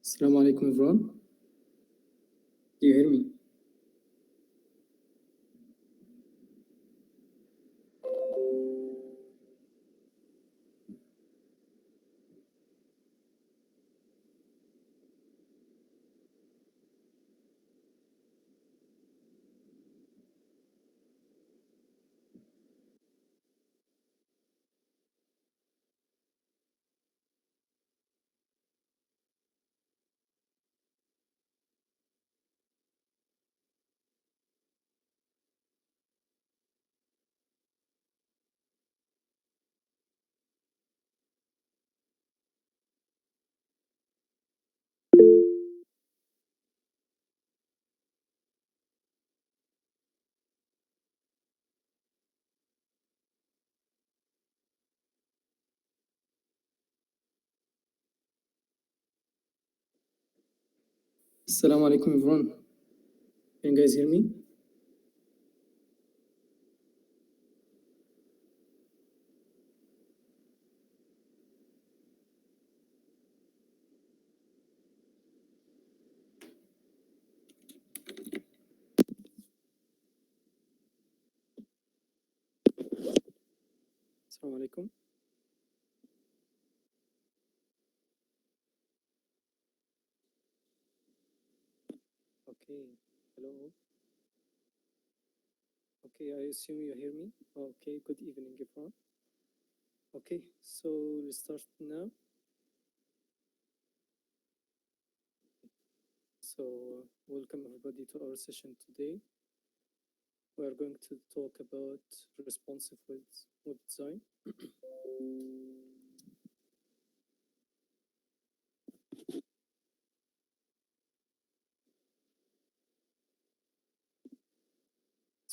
Assalamu alaikum everyone. Do you hear me? Assalamu alaikum everyone. Can you guys hear me? Assalamu alaikum. Okay, hello. Okay, I assume you hear me. Okay, good evening everyone. Okay, so we'll start now. So welcome everybody to our session today. We are going to talk about responsive web design.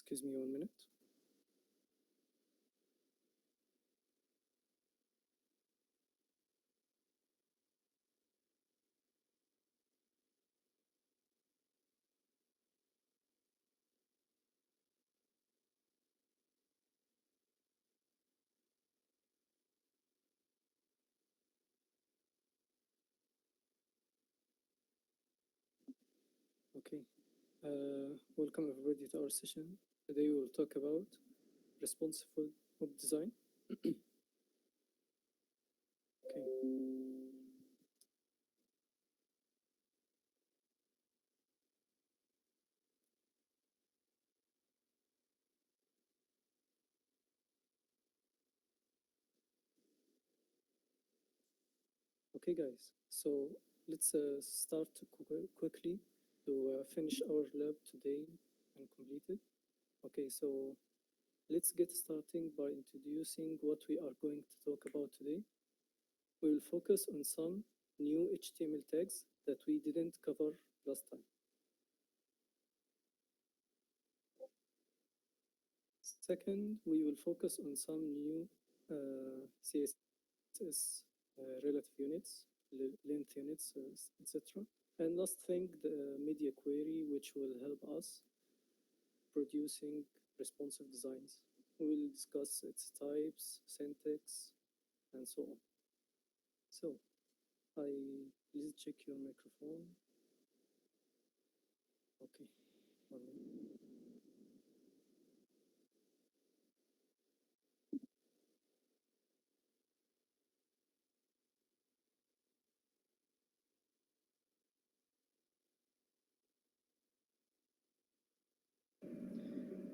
Excuse me 1 minute. Okay, welcome everybody to our session. Today we will talk about responsive web design. Okay. Okay, guys, so let's start quickly to finish our lab today and complete it. Okay, so let's get starting by introducing what we are going to talk about today. We will focus on some new HTML tags that we didn't cover last time. Second, we will focus on some new CSS relative units, length units, etc. And last thing, the media query, which will help us producing responsive designs. We will discuss its types, syntax, and so on. So, please check your microphone. Okay.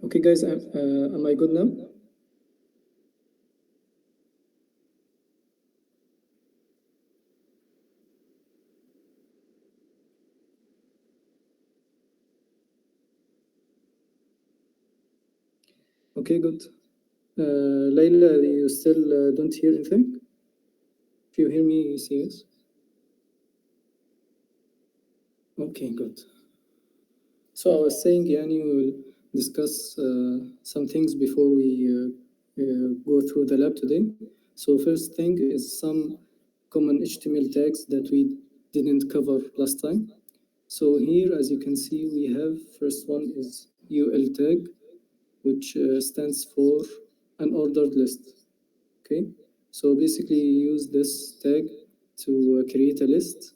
Okay, guys, am I good now? Okay, good. Layla, you still don't hear anything? If you hear me, say yes. Okay, good. So I was saying, Yani, we will discuss some things before we go through the lab today. So first thing is some common HTML tags that we didn't cover last time. So here, as you can see, we have first one is UL tag, which stands for unordered list. Okay, so basically you use this tag to create a list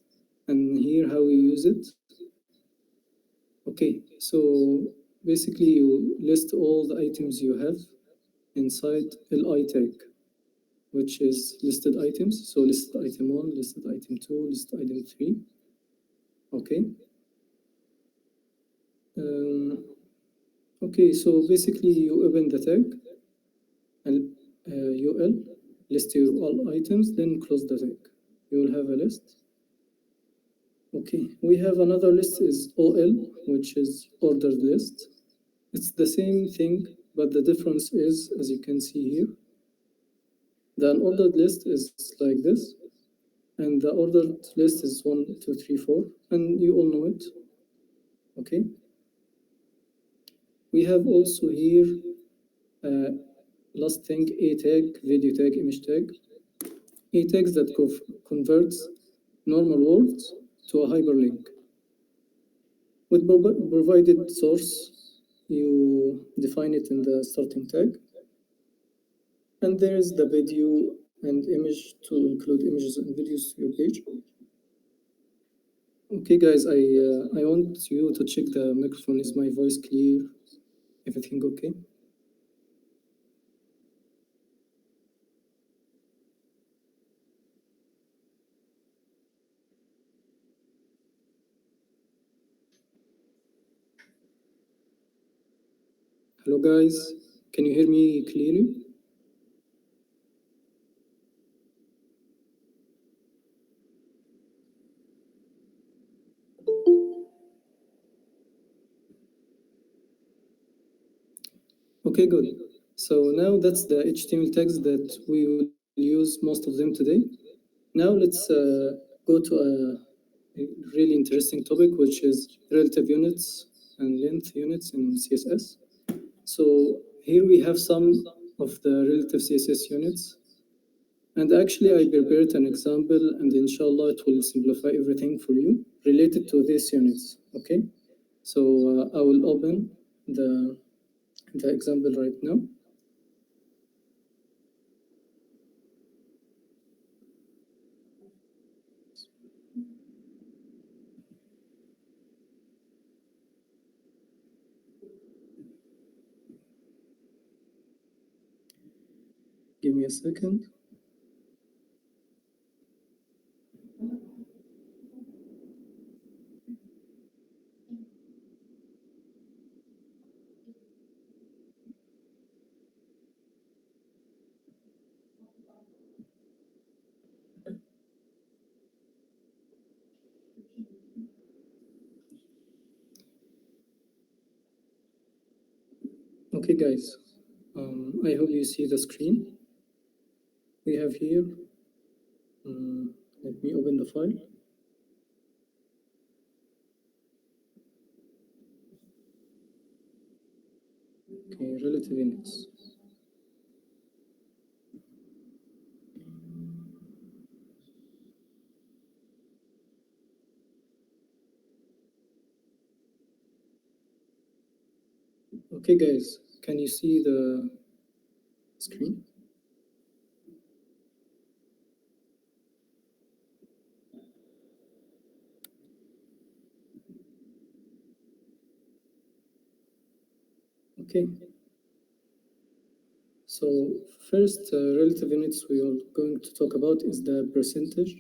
and here how we use it. Okay, so basically you list all the items you have inside li tag, which is listed items. So listed item 1, listed item 2, listed item 3. Okay. Okay, so basically you open the tag and ul, list your all items, then close the tag. You will have a list. Okay, we have another list is OL, which is ordered list. It's the same thing, but the difference is, as you can see here, the unordered list is like this, and the ordered list is 1, 2, 3, 4, and you all know it. Okay. We have also here last thing, a tag, video tag, image tag. A tags that converts normal words to a hyperlink. With provided source, you define it in the starting tag. And there is the video and image to include images and videos to your page. Okay, guys, I want you to check the microphone. Is my voice clear? Everything okay? Hello, guys. Can you hear me clearly? Okay, good. So now that's the HTML tags that we will use most of them today. Now let's go to a really interesting topic, which is relative units and length units in CSS. So here we have some of the relative CSS units. And actually I prepared an example, and inshallah it will simplify everything for you related to these units, okay? So I will open the example right now. Give me a second. Okay, guys, I hope you see the screen. We have here, let me open the file. Okay, relative units. Okay, guys, can you see the screen? Okay. So first, relative units we are going to talk about is the percentage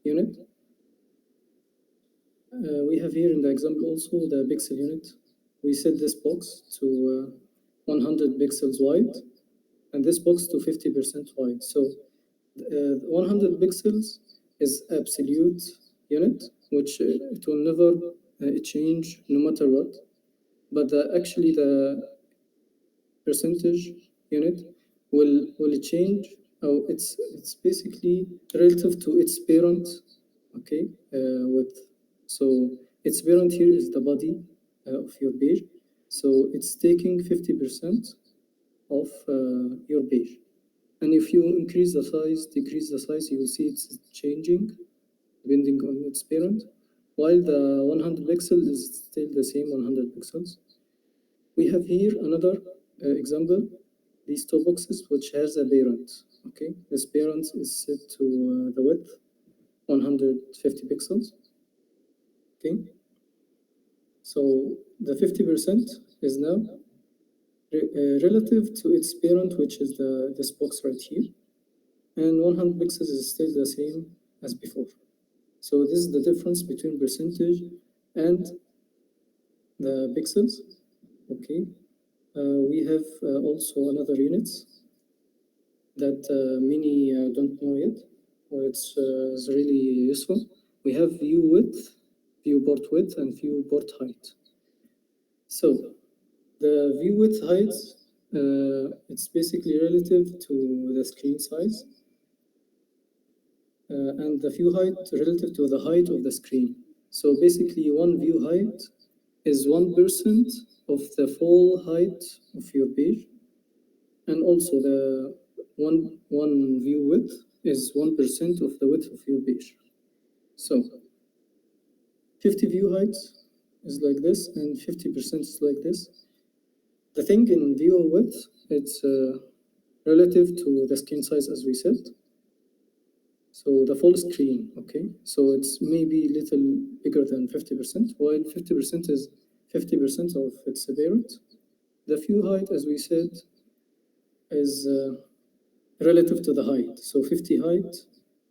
unit. We have here in the example also the pixel unit. We set this box to 100 pixels wide, and this box to 50% wide. So 100 pixels is absolute unit, which it will never change no matter what. But actually the percentage unit will change. Oh, it's basically relative to its parent. Okay, with so its parent here is the body of your page. So it's taking 50% of your page. And if you increase the size, decrease the size, you will see it's changing depending on its parent. While the 100 pixel is still the same 100 pixels. We have here another example, these two boxes, which has a parent. Okay, this parent is set to the width 150 pixels. okay? So the 50% is now relative to its parent, which is this box right here, and 100 pixels is still the same as before. So this is the difference between percentage and the pixels, okay? We have also another units that many don't know yet, which is really useful. We have view width, viewport width, and viewport height. So the view width height, it's basically relative to the screen size, and the view height relative to the height of the screen. So basically, one view height is 1% of the full height of your page, and also the one view width is 1% of the width of your page. So 50 view heights is like this, and 50% is like this. The thing in view width, it's relative to the screen size, as we said. So the full screen, okay? So it's maybe little bigger than 50%, while 50% is 50% of its parent. The view height, as we said, is relative to the height. So 50 height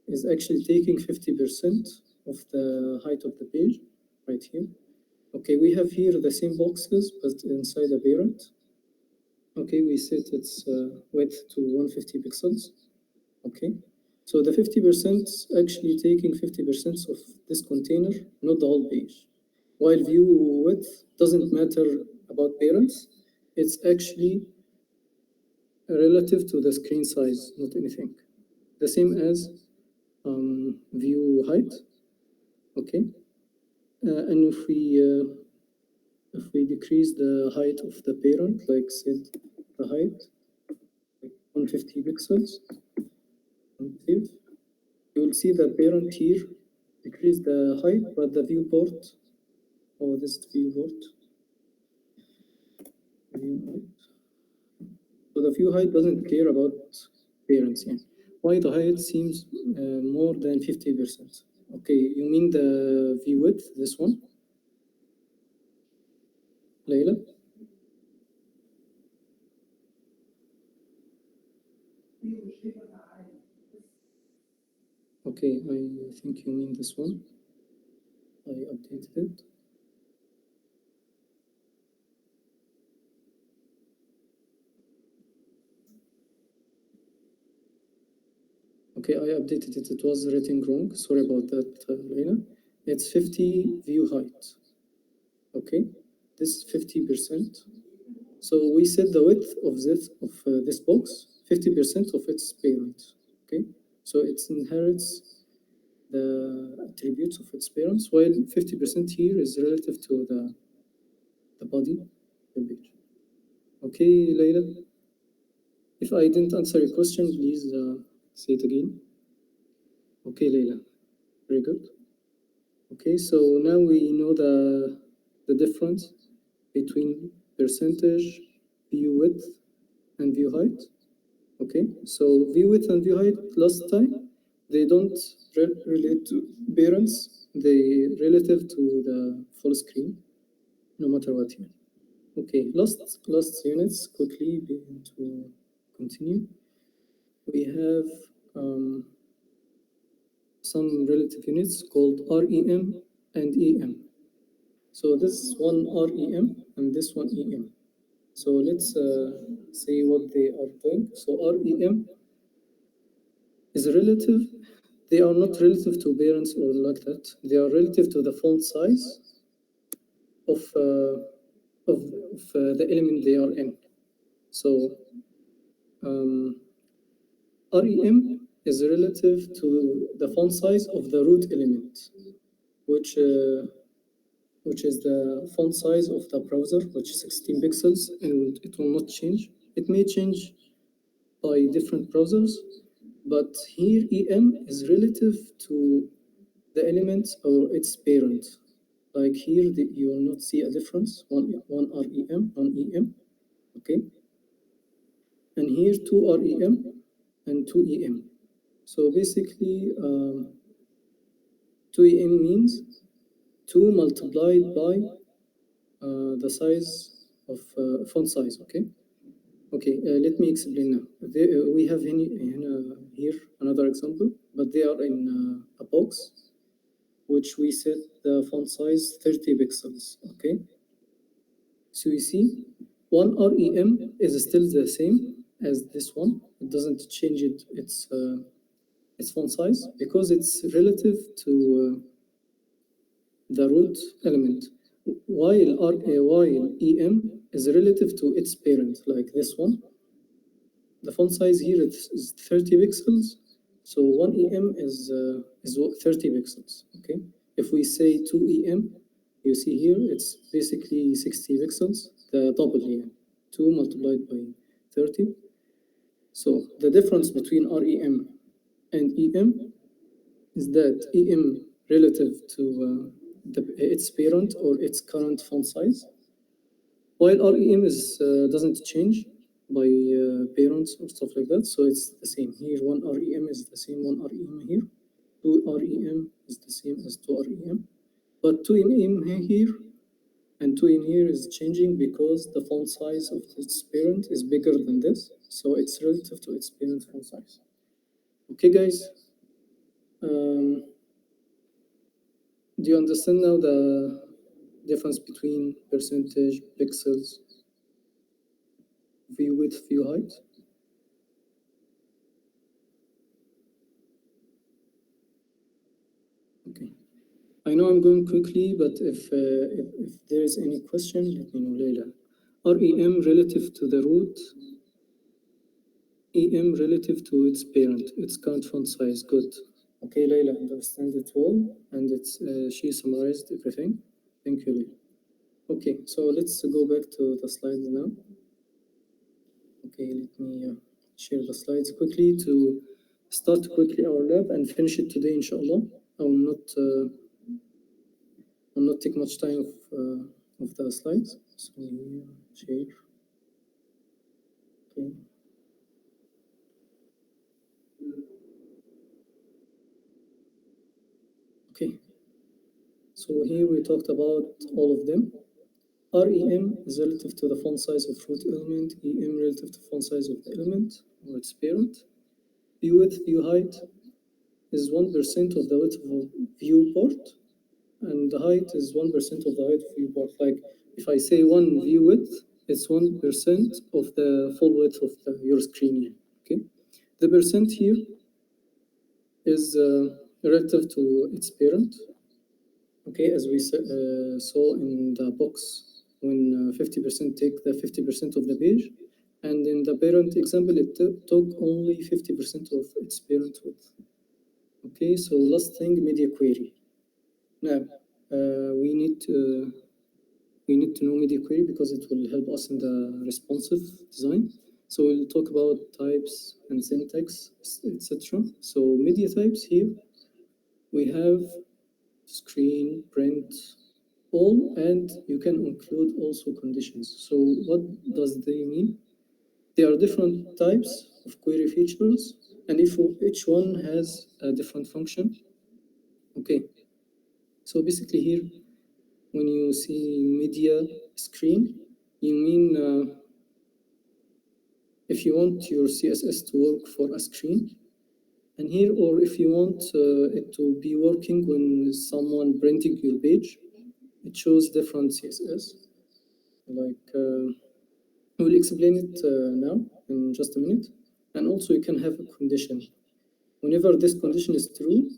is actually taking 50% of the height of the page, right here. Okay, we have here the same boxes, but inside the parent. Okay, we set its width to 150 pixels. Okay, so the 50% actually taking 50% of this container, not the whole page. While view width doesn't matter about parents, it's actually relative to the screen size, not anything. The same as view height. Okay, and if we decrease the height of the parent, like set the height like 150 pixels, and save, you will see the parent here decrease the height, but the viewport, this viewport, view height. So the view height doesn't care about parents. Yeah. Why the height seems more than 50%? Okay, you mean the view width, this one? Layla? Okay, I think you mean this one. I updated it. Okay, I updated it. It was written wrong. Sorry about that, Lena. It's 50 view height. Okay, this is 50%. So we set the width of this box 50% of its parent. Okay, so it inherits the attributes of its parents, while 50% here is relative to the body of the page. Okay, Leila. If I didn't answer your question, please say it again. Okay, Leila. Very good. Okay, so now we know the difference between percentage, view width, and view height. Okay, so view width and view height last time, they don't relate to parents, they relative to the full screen, no matter what here. Okay, last units, quickly to continue. We have some relative units called REM and EM. So this is one REM and this one EM. So let's see what they are doing. So REM is relative. They are not relative to parents or like that. They are relative to the font size of the element they are in. So REM is relative to the font size of the root element, which is the font size of the browser, which is 16 pixels, and it will not change. It may change by different browsers, but here EM is relative to the element or its parent. Like here, you will not see a difference, one REM, one EM, okay? And here, two REM and two EM. So basically, 2 EM means 2 multiplied by the size of font size. Okay. Okay, let me explain now. We have here another example, but they are in a box, which we set the font size 30 pixels. Okay, so you see, one REM is still the same as this one. It doesn't change its font size because it's relative to the root element, while EM is relative to its parent, like this one. The font size here is 30 pixels, so 1 EM is 30 pixels. Okay, if we say 2 EM, you see here it's basically 60 pixels, the double here, 2 multiplied by 30. So the difference between REM and EM is that EM relative to its parent or its current font size, while REM doesn't change by parents or stuff like that, so it's the same here. 1 REM is the same 1 REM here. 2 REM is the same as 2 REM, but 2 EM here and 2 in here is changing because the font size of its parent is bigger than this, so it's relative to its parent font size. Okay, guys. Do you understand now the difference between percentage, pixels, view width, view height? Okay. I know I'm going quickly, but if there is any question, let me know, Leila. REM relative to the root, EM relative to its parent, its current font size. Good. Okay, Leila, understand it well, and she summarized everything. Thank you, Leila. Okay, so let's go back to the slides now. Okay, let me share the slides quickly to start quickly our lab and finish it today, inshallah. I will not take much time of the slides. So share. Okay. Okay. So here we talked about all of them. REM is relative to the font size of root element, EM relative to font size of the element or its parent. View width, view height is 1% of the width of a viewport, and the height is 1% of the height of viewport. Like if I say 1 view width, it's 1% of the full width of your screen here. Okay, the percent here is relative to its parent. Okay, as we saw in the box, when 50% take the 50% of the page, and in the parent example, it took only 50% of its parent width. Okay, so last thing, media query. Now, we need to know media query because it will help us in the responsive design. So we'll talk about types and syntax, etc. So media types here, we have screen, print, all, and you can include also conditions. So what does they mean? There are different types of query features, and if each one has a different function. Okay, so basically here, when you see media screen, you mean if you want your CSS to work for a screen, and here, or if you want it to be working when someone printing your page, it shows different CSS. Like we'll explain it now in just a minute. And also you can have a condition. Whenever this condition is true,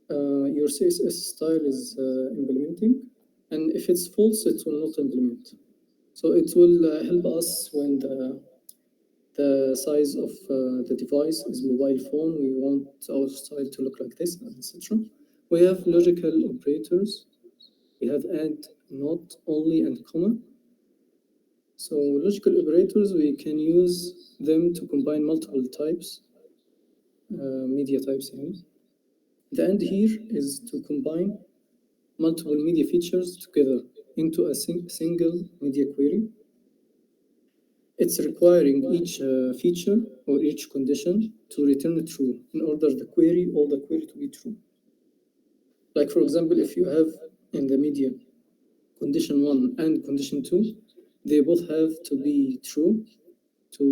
your CSS style is implementing, and if it's false, it will not implement. So it will help us when the size of the device is mobile phone, we want our style to look like this, etc. We have logical operators. We have add, not, only, and comma. So logical operators, we can use them to combine multiple types, media types. The end here is to combine multiple media features together into a single media query. It's requiring each feature or each condition to return true in order all the query to be true. Like for example, if you have in the media, condition 1 and condition 2, they both have to be true so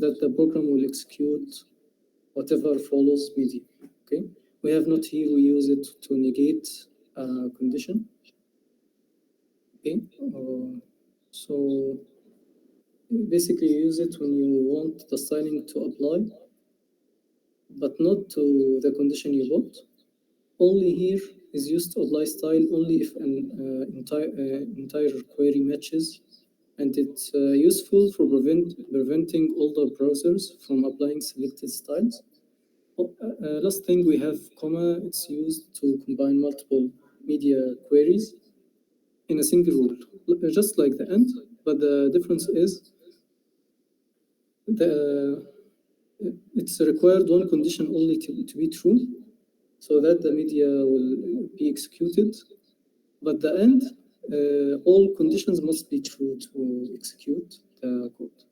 that the program will execute whatever follows media. Okay, we have not here, we use it to negate a condition. Okay, so basically you use it when you want the styling to apply, but not to the condition you put. Only here is used to apply style only if an entire query matches, and it's useful for preventing older browsers from applying selected styles. Last thing we have comma, it's used to combine multiple media queries in a single rule, just like the and, but the difference is it's required one condition only to be true, so that the media will be executed, but the end, all conditions must be true to execute the code.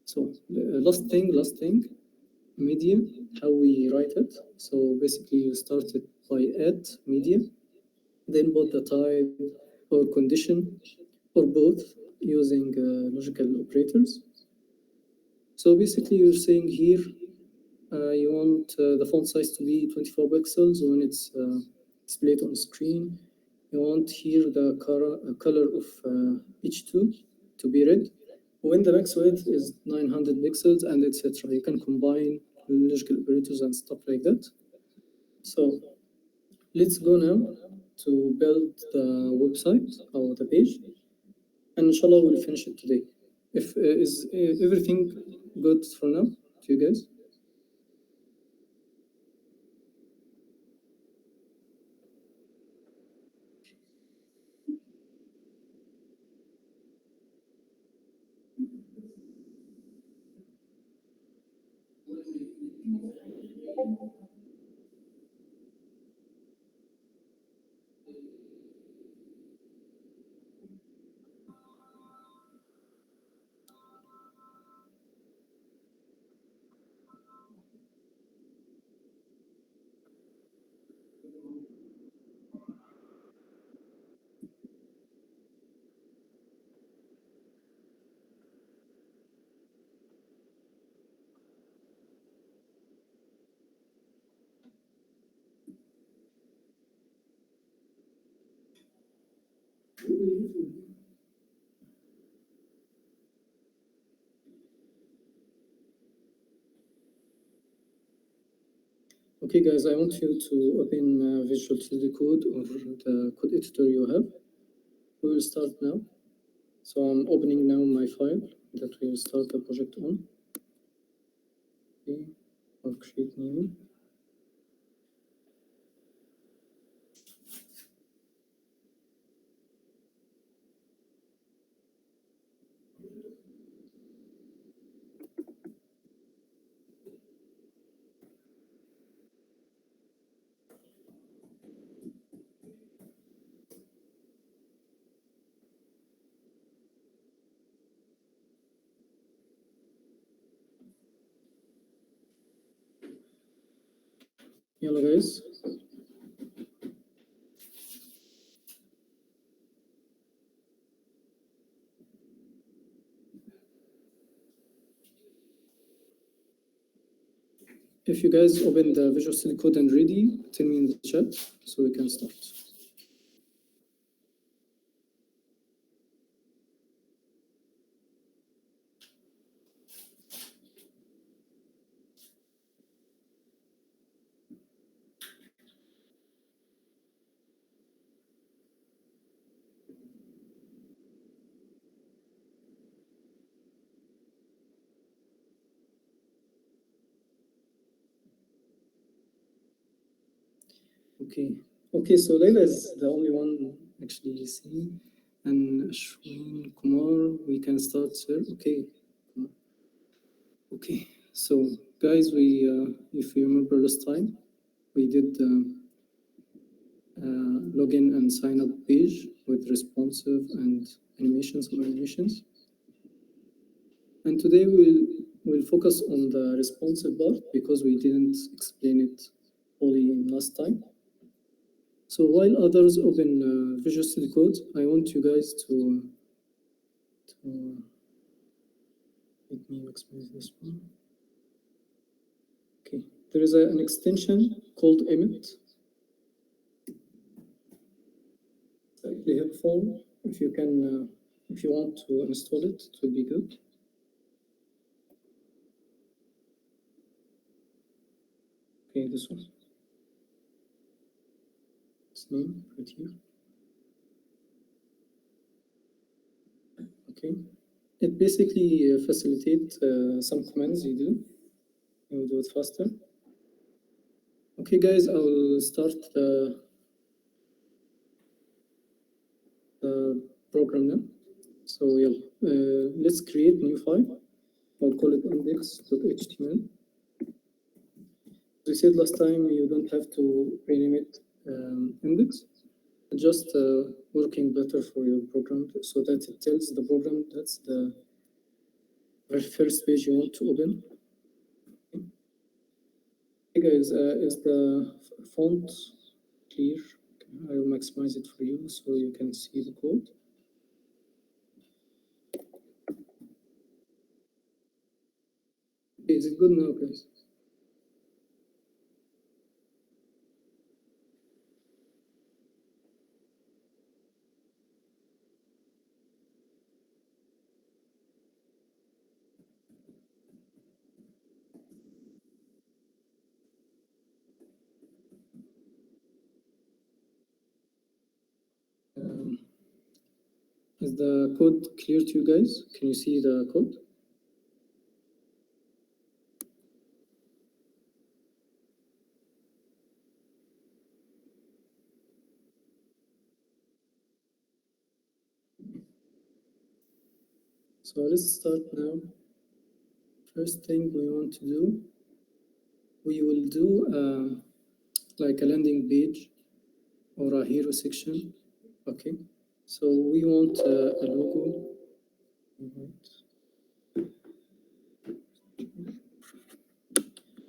So last thing, media, how we write it. So basically you start it by add media, then put the type or condition or both using logical operators. So basically you're saying here you want the font size to be 24 pixels when it's displayed on screen. You want here the color of H2 to be red. When the max width is 900 pixels and etc. You can combine logical operators and stuff like that. So let's go now to build the website or the page, and inshallah we'll finish it today. If is everything good for now to you guys? Okay, guys, I want you to open Visual Studio Code or the code editor you have. We will start now. So I'm opening now my file that we will start the project on. Okay, I'll create new. Hello, guys. If you guys open the Visual Studio Code and ready, tell me in the chat so we can start. Okay, so Leila is the only one actually see, and Ashwin Kumar, we can start, sir. Okay, so guys, we if you remember last time, we did login and sign up page with responsive and animations. And today we'll focus on the responsive part because we didn't explain it fully in last time. So while others open Visual Studio Code, I want you guys to let me maximize this one. Okay, there is an extension called emit. It's actually helpful if you can, if you want to install it, it would be good. Okay, this one. Its name right here. Okay, it basically facilitates some commands you do. You will do it faster. Okay, guys, I will start the program now. So yeah, let's create new file. I'll call it index.html. As we said last time, you don't have to rename it index. Just working better for your program so that it tells the program that's the very first page you want to open. Hey guys, is the font clear? I will maximize it for you so you can see the code. Is it good now, guys? Is the code clear to you guys? Can you see the code? So let's start now. First thing we want to do, we will do like a landing page or a hero section. Okay, so we want a logo.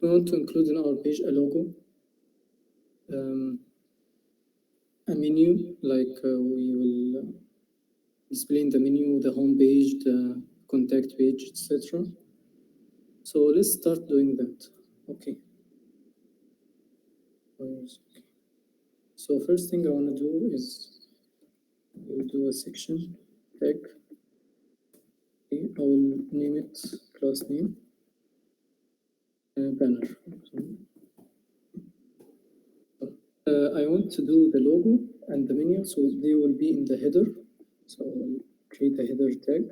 We want to include in our page a logo, a menu, like we will display in the menu, the home page, the contact page, etc. So let's start doing that. Okay. So first thing I want to do is we'll do a section tag. Okay, I will name it class name banner. I want to do the logo and the menu, so they will be in the header. So I'll create a header tag.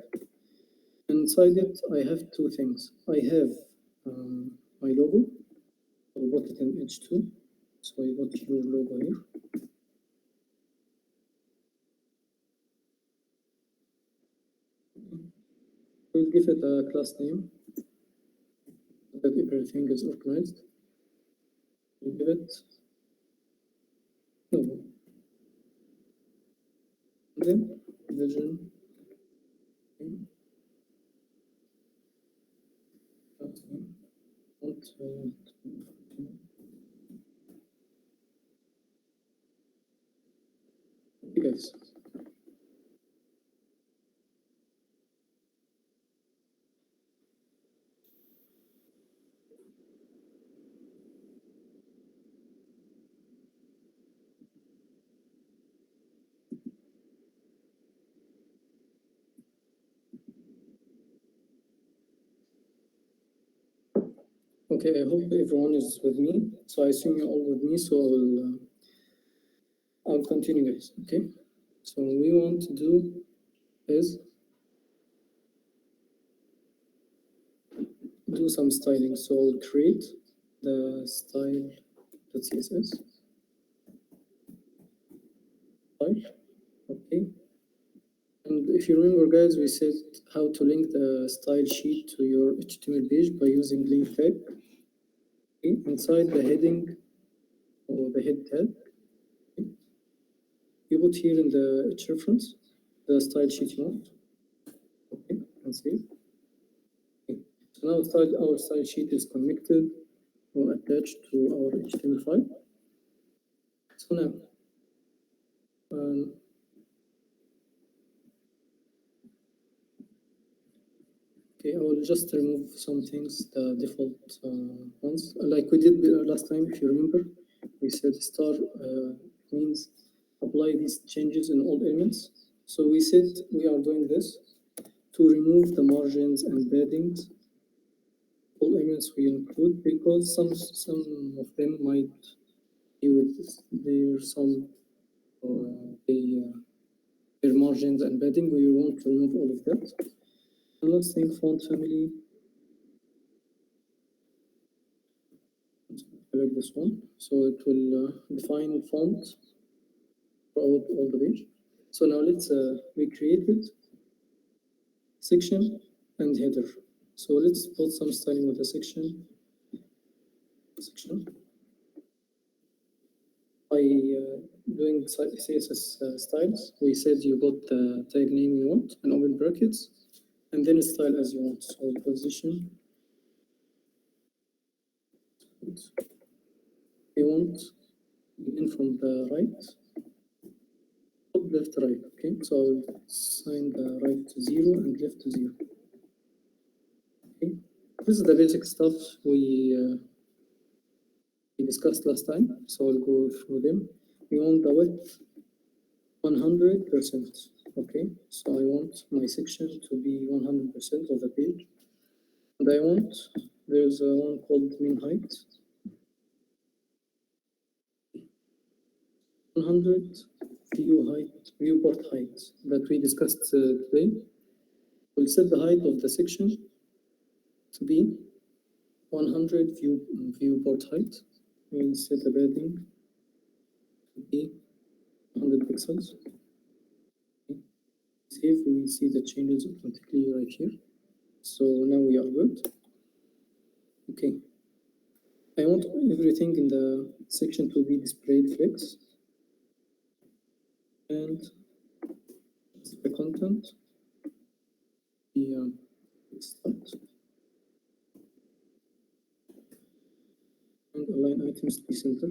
Inside it, I have two things. I have my logo. I'll put it in H2. So I got your logo here. We'll give it a class name so that everything is organized. We'll give it logo. And then vision. Guys. Okay, I hope everyone is with me. So I assume you're all with me. So I'll continue, guys. Okay. So what we want to do is do some styling. So I'll create the style.css file. Okay. And if you remember, guys, we said how to link the style sheet to your HTML page by using link tag. Okay. Inside the heading or the head tag, okay, you put here in the H reference the style sheet you want. Okay, and save. Okay. So now our style sheet is connected or attached to our HTML file. So now Um, okay, I will just remove some things, the default ones, like we did last time. If you remember, we said star means apply these changes in all elements. So we said we are doing this to remove the margins and paddings, all elements we include, because some of them might be with their some their margins and padding. We want to remove all of that. And last thing, font family. Select this one, so it will define font throughout all the page. So now let's we created section and header. So let's put some styling with the section. By doing CSS styles, we said you got the tag name you want and open brackets, and then style as you want. So position. We want begin from the right, top, left, right. Okay, so I'll assign the right to 0 and left to 0. Okay, this is the basic stuff we discussed last time, so I'll go through them. We want the width 100%. Okay, so I want my section to be 100% of the page, and I want there's one called mean height 100 viewport height that we discussed today. We'll set the height of the section to be 100 viewport height. We'll set the padding to be 100 pixels. Save, we will see the changes automatically right here. So now we are good. Okay. I want everything in the section to be displayed flex. And the content, the start. And align items to center.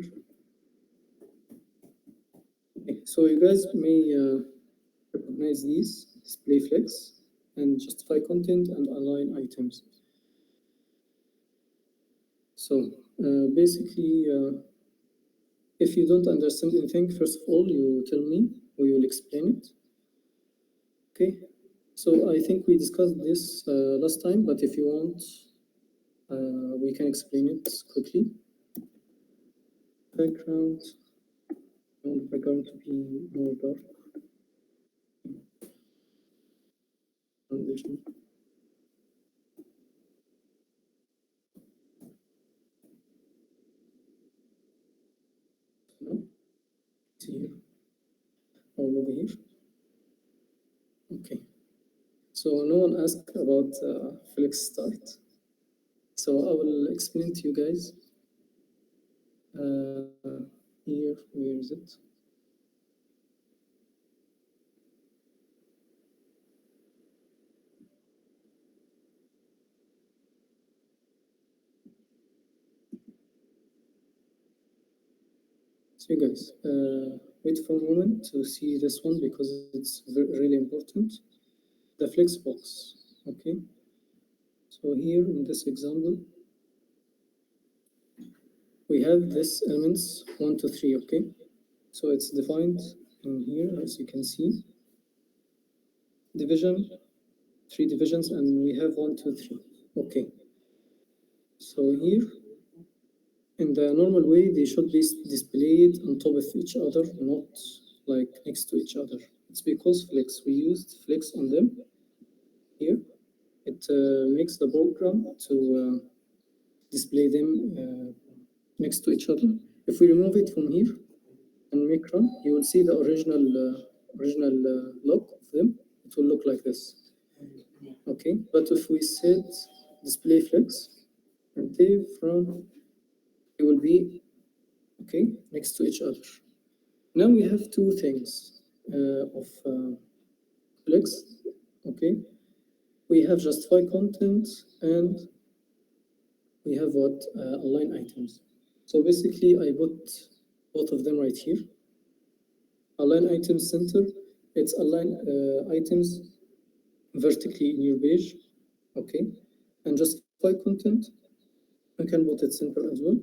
Okay. So you guys may recognize these: display flex and justify content and align items. So basically, if you don't understand anything, first of all, you tell me, we will explain it. Okay, so I think we discussed this last time, but if you want, we can explain it quickly. Background, I want the background to be more dark. Foundation. It's here, all over here. Okay, so no one asked about flex start. So I will explain to you guys. Here, where is it? So you guys, wait for a moment to see this one because it's really important. The flex box, okay? So here in this example, we have this elements 1 to 3, okay? So it's defined in here, as you can see. Division, 3 divisions, and we have 1, 2, 3. Okay. So here, in the normal way, they should be displayed on top of each other, not like next to each other. It's because flex, we used flex on them here. It makes the program to display them next to each other. If we remove it from here and make run, you will see the original look of them. It will look like this. Okay, but if we set display flex and save from, it will be okay next to each other. Now we have two things of flex. Okay, we have justify content and we have what align items. So basically, I put both of them right here. Align items center, it's align items vertically in your page, okay? And justify content, you can put it center as well.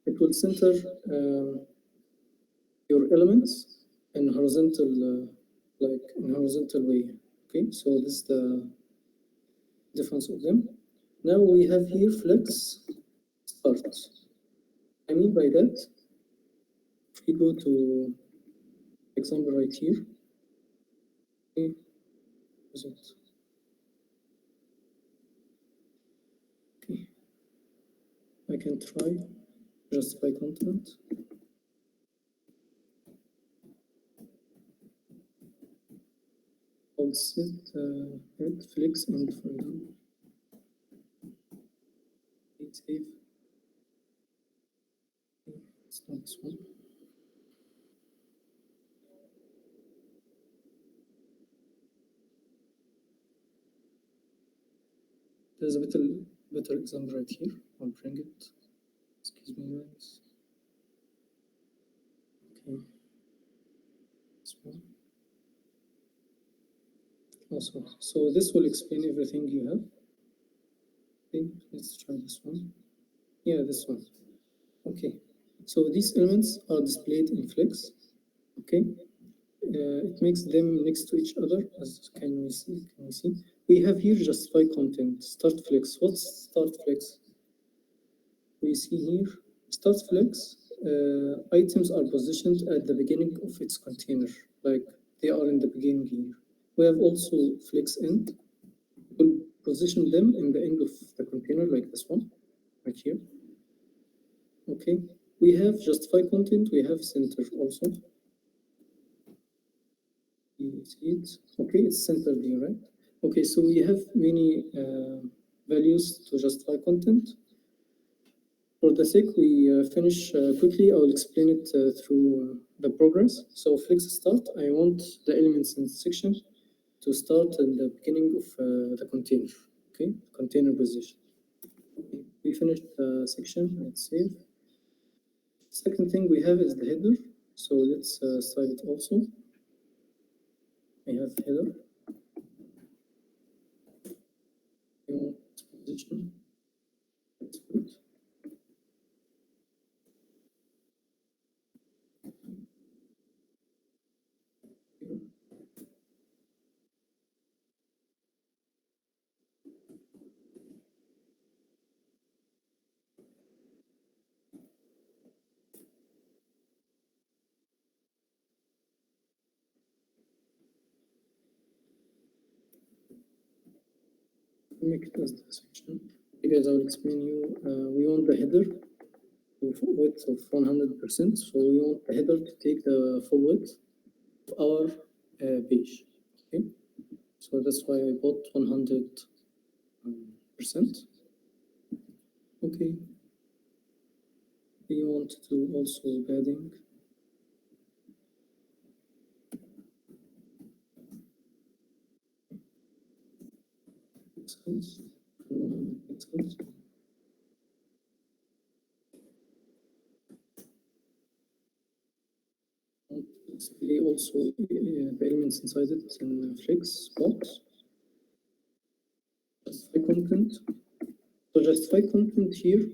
It will center your elements in horizontal, like in horizontal way, okay? So this is the difference of them. Now we have here flex start. I mean by that, if we go to example right here, okay, is it? Okay, I can try justify content. I'll set head flex and for example, save. It's not this one. There's a better example right here. I'll bring it. Excuse me, guys. Okay. This one. Also, so this will explain everything you have. Okay, let's try this one. Yeah, this one. Okay. So these elements are displayed in flex. Okay. It makes them next to each other, as can we see? We have here justify content, start flex. What's start flex? We see here start flex. Items are positioned at the beginning of its container, like they are in the beginning here. We have also flex end. We'll position them in the end of the container, like this one, right here. Okay. We have justify content. We have center also. You see it? Okay, it's centered here, right? Okay, so we have many values to justify content. For the sake we finish quickly, I will explain it through the progress. So flex start, I want the elements in section to start in the beginning of the container, okay? Container position. Okay. We finished the section, let's save. Second thing we have is the header. So let's style it also. I have header. I want position. That's good. Make it as the section. Because I will explain you, we want the header of width of 100%. So we want the header to take the full width of our page. Okay. So that's why I bought 100%. Okay. We want to also padding. Pixels. Pixels. Display also the elements inside it in flex box. Justify content. So justify content here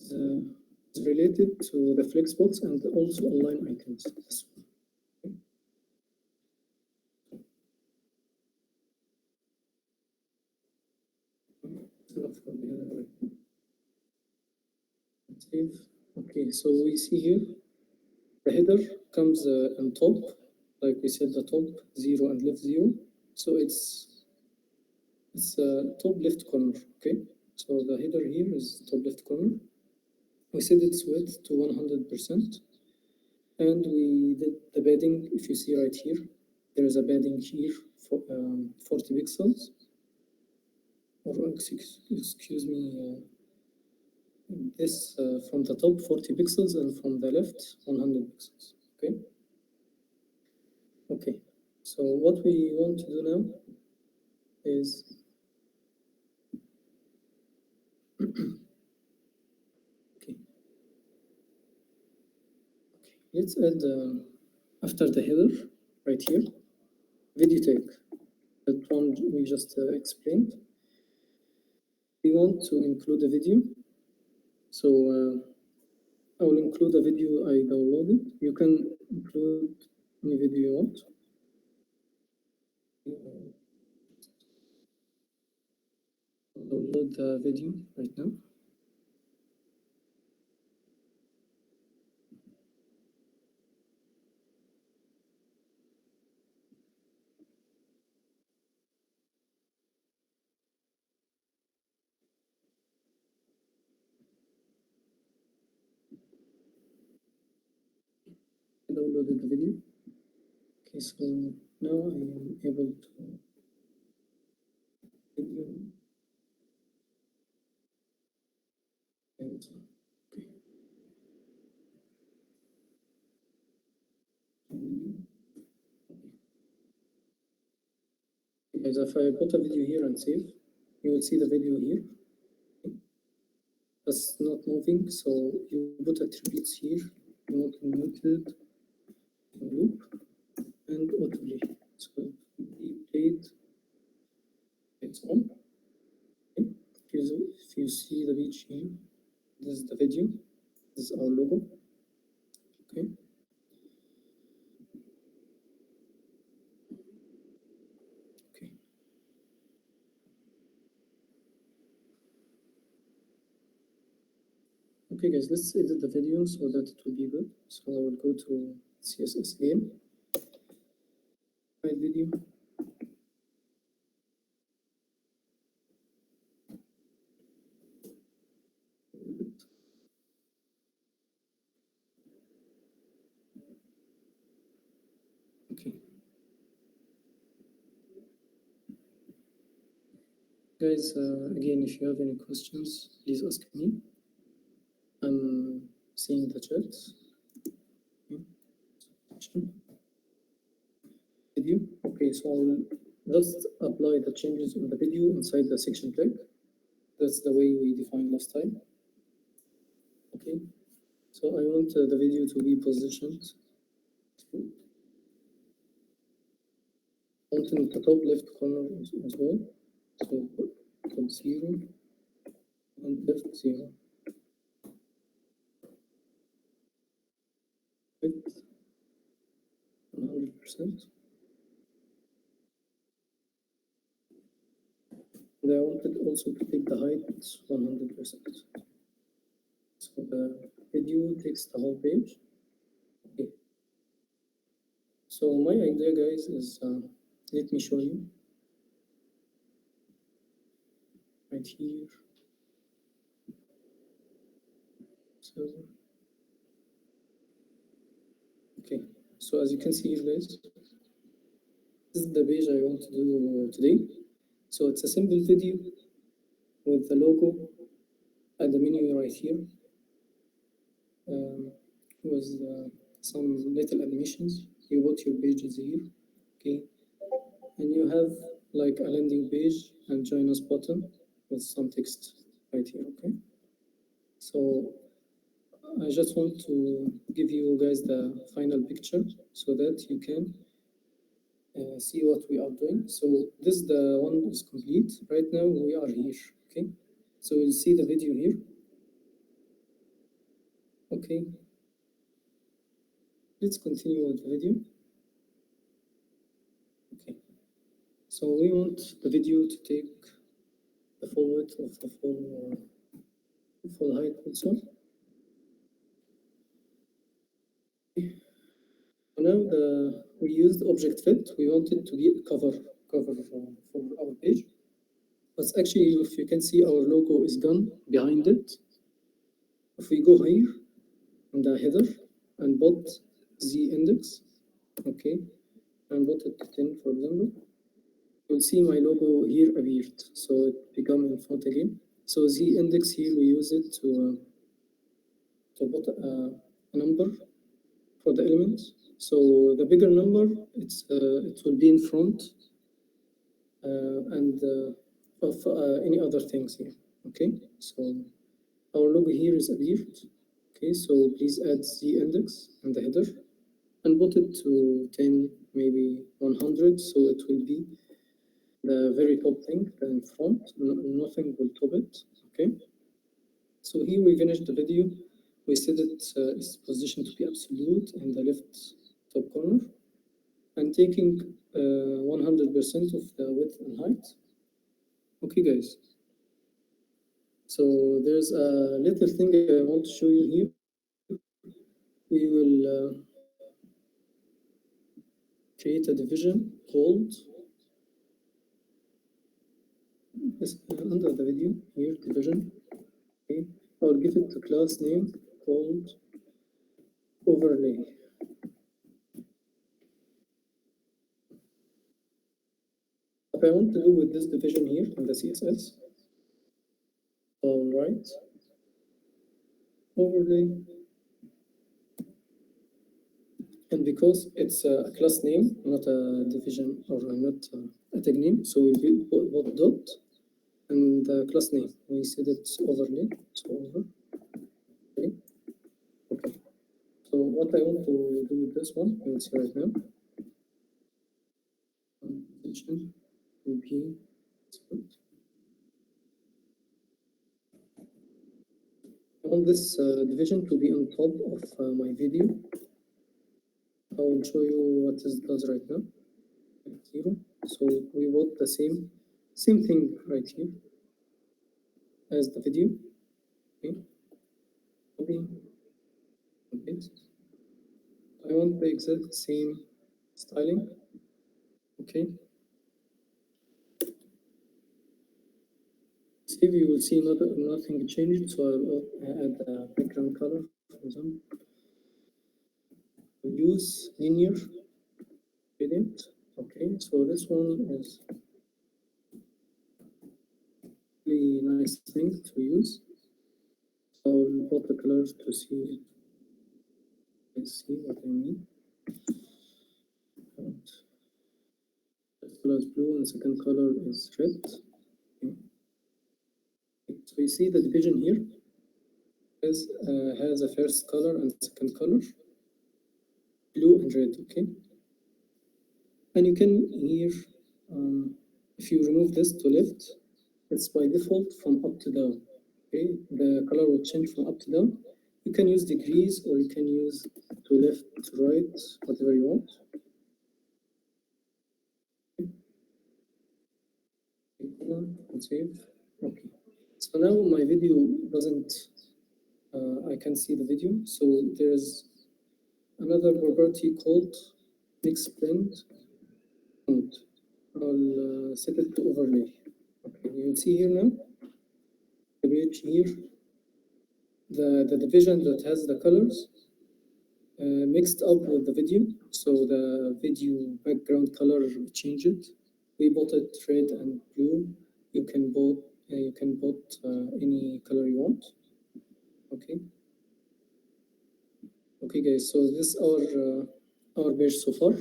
is related to the flex box and also align items. Save. Okay, so we see here the header comes on top, like we said, the top 0 and left 0. So it's top left corner. Okay, so the header here is top left corner. We set its width to 100%, and we did the padding. If you see right here, there is a padding here for 40 pixels, or excuse me. This from the top 40 pixels and from the left 100 pixels. Okay. Okay. So what we want to do now is okay. let's add after the header right here, video tag, that one we just explained. We want to include a video, so I will include a video I downloaded. You can include any video you want. Download the video right now. I downloaded the video. Okay, so now I am able to video. And, okay. Guys, if I put a video here and save, you will see the video here. That's not moving, so you put attributes here, not muted, loop, and autoplay. So we played, it's on. Okay. If you see the page here, this is the video, this is our logo. Okay. Okay. Okay, guys, let's edit the video so that it will be good. So I will go to CSS again. Right video. Okay. Guys, again, if you have any questions, please ask me. I'm seeing the chat. Video. Okay, so I will just apply the changes in the video inside the section tag. That's the way we defined last time. Okay, so I want the video to be positioned in the top left corner as well. So top 0 and left 0. Width 100%. And I wanted also to take the height 100%. So the video takes the whole page. Okay. So my idea, guys, is let me show you right here. So, okay, so as you can see here, guys, this is the page I want to do today. So it's a simple video with the logo and the menu right here, with some little animations. You put your pages here, okay, and you have like a landing page and join us button with some text right here, okay. So I just want to give you guys the final picture so that you can see what we are doing. So this is the one is complete. Right now we are here, okay? So we'll see the video here. Okay. Let's continue with the video. Okay. So we want the video to take the full width of the full height also. Now we used object fit. We wanted to get cover for our page, but actually, if you can see, our logo is gone behind it. If we go here on the header and put the index, okay, and put it to 10, for example, you'll see my logo here appeared, so it become in front again. So the index here, we use it to put a number for the elements. So the bigger number, it will be in front and of any other things here. Okay, so our logo here is appeared. Okay, Okay, so please add the index and the header and put it to 10, maybe 100, so it will be the very top thing in front, nothing will top it. Okay, so here we finished the video. We set its position to be absolute in the left top corner and taking 100% of the width and height. Okay, guys. So there's a little thing I want to show you here. We will create a division called under the video here, division. Okay, I'll give it a class name called overlay. What I want to do with this division here in the CSS, all right, overlay. And because it's a class name, not a division or not a tag name, so we will put dot and the class name. We said it's overlay, so overlay. Okay. So what I want to do with this one, you will see right now. Position will be I want this division to be on top of my video. I will show you what this does right now. 0. So we want the same thing right here as the video. Okay. Copy. Paste. I want the exact same styling. Okay. Save, you will see nothing changed, so I'll add the background color, for example. Use linear gradient. Okay, so this one is really nice thing to use. So I'll put the colors to see. Let's see what I mean. First color is blue and second color is red. Okay. So you see the division here has a first color and second color, blue and red. Okay, and you can here, if you remove this to left, it's by default from up to down. Okay, the color will change from up to down. You can use degrees or you can use to left to right, whatever you want. And save. Okay, so now my video doesn't I can see the video, so there's another property called mix blend mode. I'll set it to overlay. Okay, you will see here now the page here, the division that has the colors mixed up with the video, so the video background color changed. We bought it red and blue. You can put any color you want. Okay. Okay, guys. So this is our page so far.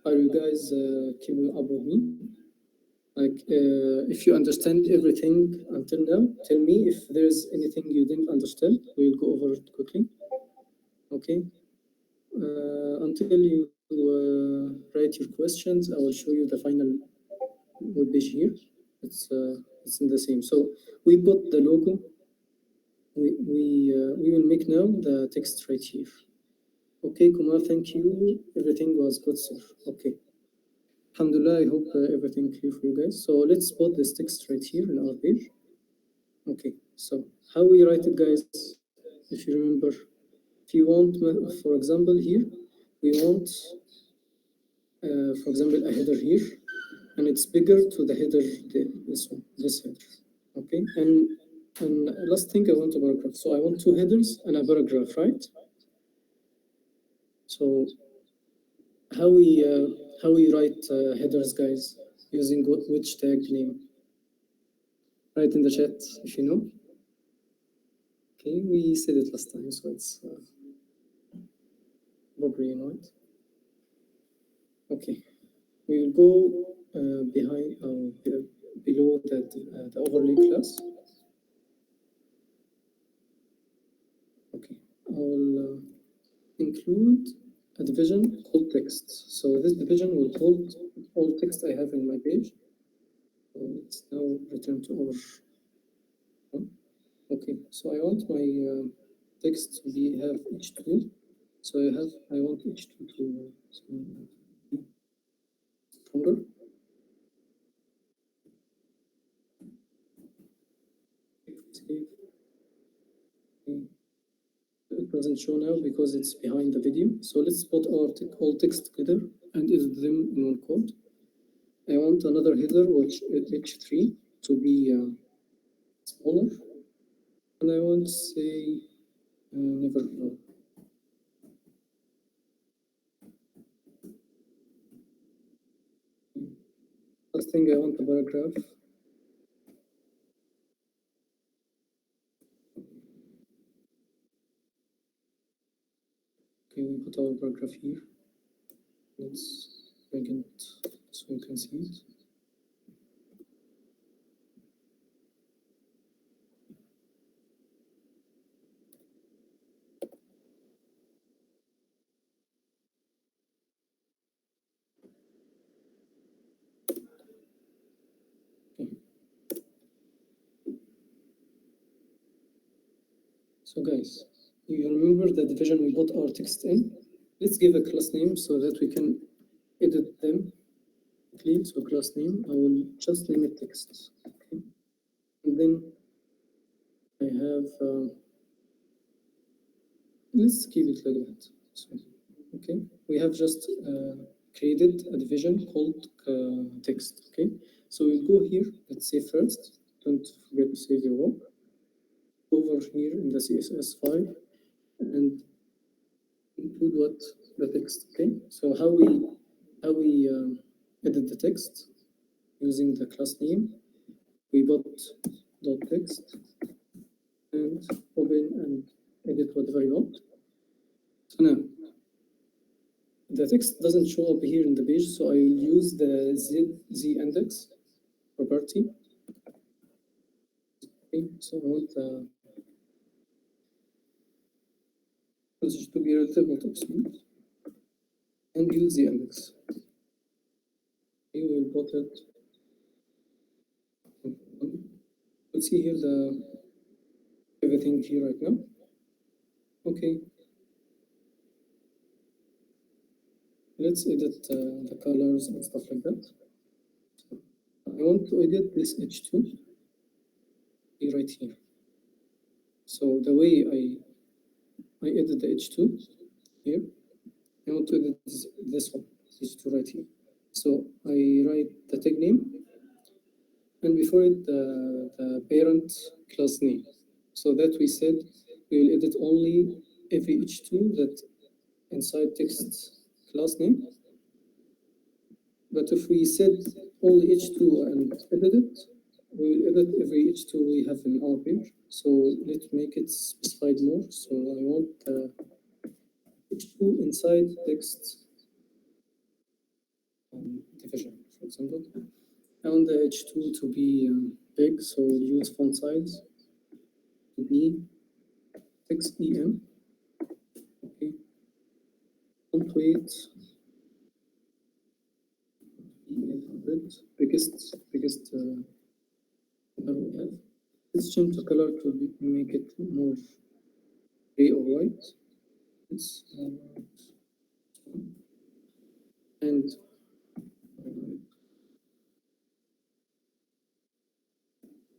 Are you guys keeping up with me? Like, if you understand everything until now, tell me if there's anything you didn't understand. We'll go over it quickly. Okay. Until you write your questions, I will show you the final web page here. It's in the same. So we put the logo. We will make now the text right here. Okay, Kumar, thank you. Everything was good, sir. Okay. Alhamdulillah, I hope everything clear for you guys. So let's put this text right here in our page. Okay, so how we write it, guys? If you remember, if you want, for example, here, we want, for example, a header here, and it's bigger to the header, this one, this header. Okay, and last thing, I want a paragraph. So I want two headers and a paragraph, right? So how we write headers, guys, using which tag name? Write in the chat if you know. Okay, we said it last time, so it's probably you know it. Okay, we will go below the overlay class. Okay, I'll include a division called text. So this division will hold all text I have in my page. So let's now return to our. Okay, so I want my text to be have h2. So I want h2 to be stronger. Save. Okay. It doesn't show now because it's behind the video. So let's put our all text together and edit them in one code. I want another header which h3 to be smaller, and I want to say never know. Last thing I want a paragraph. Okay, we put our paragraph here. Let's make it so you can see it. Okay. So guys, you remember the division we put our text in? Let's give a class name so that we can edit them. Clean, so class name, I will just name it text. Okay. And then I have, let's keep it like that. So, okay, we have just created a division called text. Okay, so we'll go here. Let's say first, don't forget to save your work. Over here in the CSS file and include what the text. Okay, so how we edit the text using the class name. We put dot text and open and edit whatever you want. So now the text doesn't show up here in the page, so I will use the z index property. Okay, so I want the message to be relative to speed and use the index. Okay, we will put it. Let's see here the everything here right now. Okay, let's edit the colors and stuff like that. I want to edit this h2 right here. So the way I edit the h2 here, I want to edit this one, h2 right here. So I write the tag name and before it the parent class name. So that we said we will edit only every h2 that inside text class name. But if we said only h2 and edit it, we will edit every h2 we have in our page. So let's make it specified more. So I want h2 inside text division, for example. I want the h2 to be big, so we'll use font size to be 6em. Okay. Font weight 800, biggest color we have. Let's change the color to make it more gray or white. It's and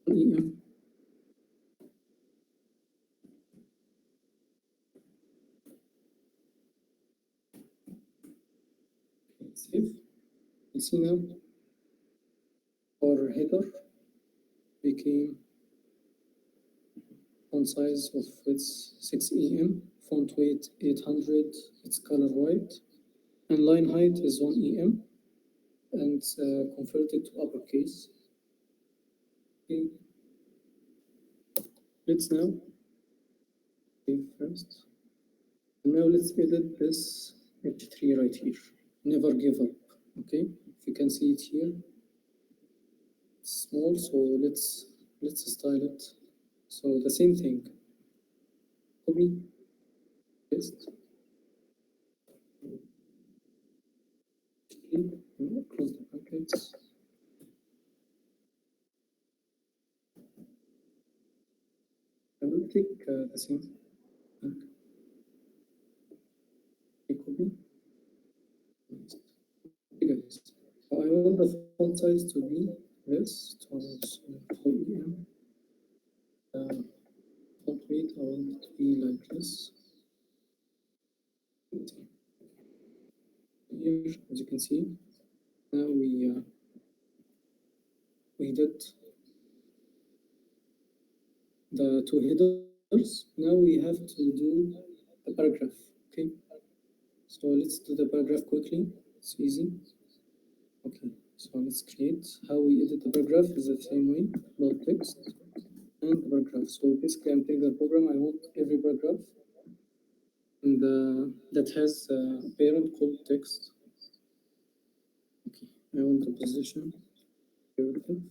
em. Save. You see now our header became font size of its 6em, font weight 800, its color white, and line height is 1em, and converted to uppercase. Okay. Let's now save first. And now let's edit this h3 right here. Never give up. Okay, if you can see it here, it's small, so let's style it. So the same thing. Copy paste. Close the brackets. I will take the same thing. Take copy. Okay, guys. So I want the font size to be this towards full EM. Font weight I want it to be like this. Here, as you can see, now we did the two headers. Now we have to do the paragraph. Okay, so let's do the paragraph quickly. It's easy. Okay, so let's create how we edit the paragraph is the same way. Dot text and the paragraph. So basically, I'm taking the program. I want every paragraph and that has a parent called text. Okay, I want the position paragraph.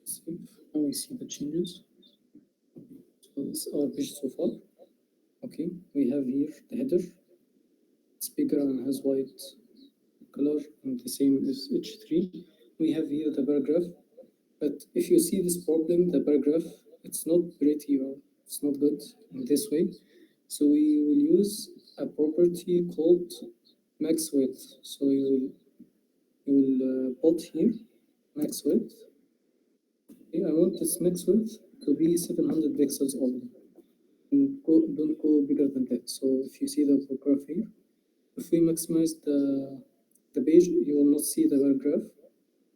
Save. Now we see the changes. So this is our page so far. Okay, we have here the header. It's bigger and has white color and the same as H3. We have here the paragraph. But if you see this problem, the paragraph, it's not pretty or it's not good in this way. So we will use a property called max width. So you will put here max width. Okay, I want this max width to be 700 pixels only. And don't go bigger than that. So if you see the paragraph here, if we maximize the page, you will not see the paragraph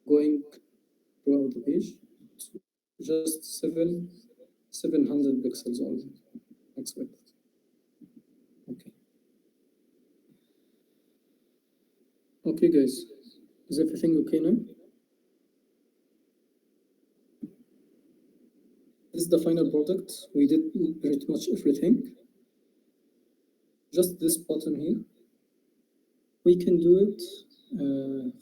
going throughout the page. Just 700 pixels only. Max width. Okay. Okay, guys. Is everything okay now? This is the final product. We did pretty much everything. Just this button here. We can do it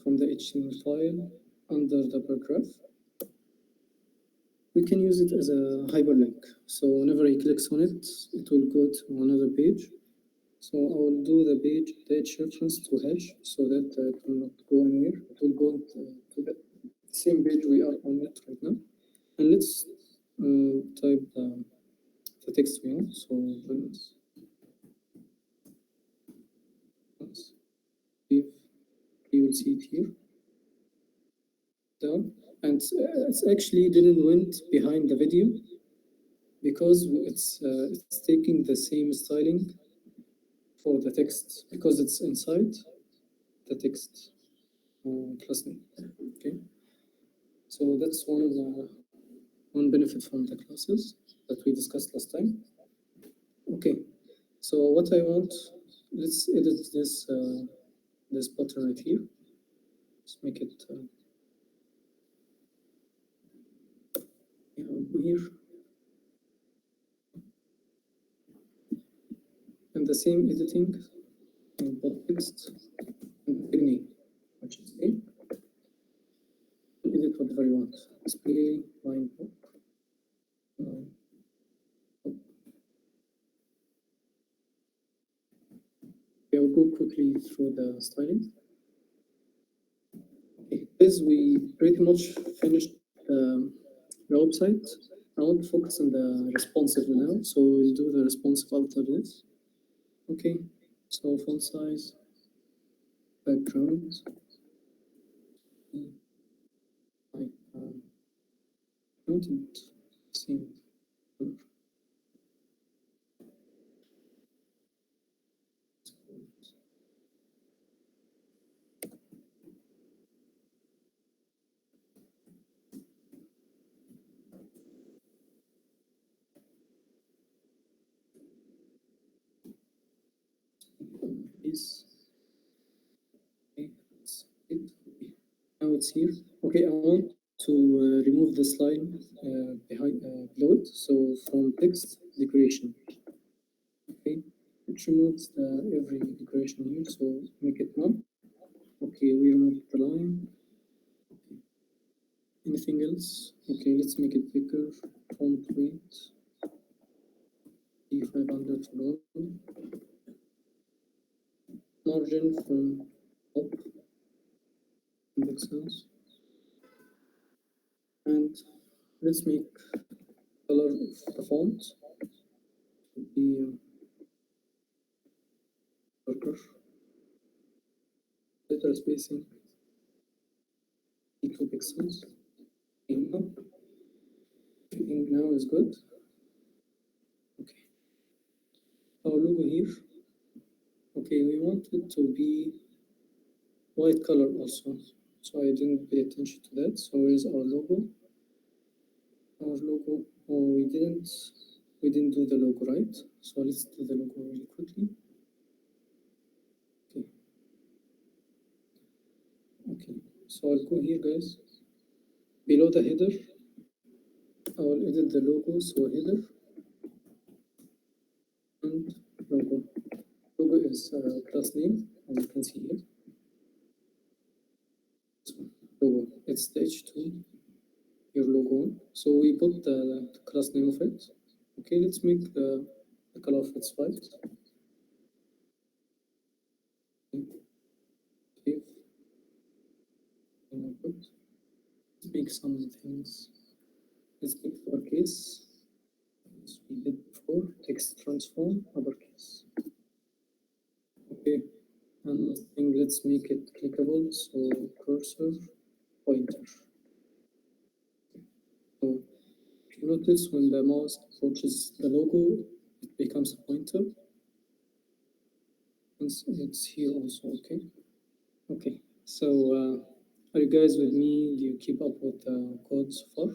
from the HTML file under the paragraph. We can use it as a hyperlink. So whenever he clicks on it, it will go to another page. So I will do the page, the H reference to hash so that it will not go anywhere. It will go to the same page we are on it right now. And let's type the text we want. So if you will see it here down, and it's actually didn't went behind the video because it's taking the same styling for the text because it's inside the text class name. Okay, so that's one benefit from the classes that we discussed last time. Okay, so what I want, let's edit this button right here. Let's make it here. And the same editing in both text and big name, which is A. Edit whatever you want. Display line book. Okay, I'll go quickly through the styling. Okay, as we pretty much finished the website, I want to focus on the responsive now. So we'll do the responsive after this. Okay, so font size, background. Content, same. space. Okay, that's it. Okay. Now it's here. Okay, I want to remove this line below it. So from text decoration. Okay, it removes every decoration here. So make it none. Okay, we remove the line. Anything else? Okay, let's make it bigger. Font weight. D500 for all. Margin from up pixels. And let's make color of the font to be darker. Letter spacing 2 pixels. Everything now is good. Okay. Our logo here. Okay, we want it to be white color also. So I didn't pay attention to that. So where's our logo? Our logo. Oh, we didn't do the logo, right? So let's do the logo really quickly. Okay. Okay. So I'll go here, guys. Below the header, I will edit the logo. So header and logo. Logo is class name, as you can see here. So logo. It's the H2 your logo. So we put the class name of it. Okay, let's make the color of its white. Okay. Let's make some things. Let's make uppercase. As we did before, text transform uppercase. Okay, and last thing, let's make it clickable. So cursor pointer. So if you notice when the mouse approaches the logo, it becomes a pointer. And it's here also, okay? Okay, so are you guys with me? Do you keep up with the code so far?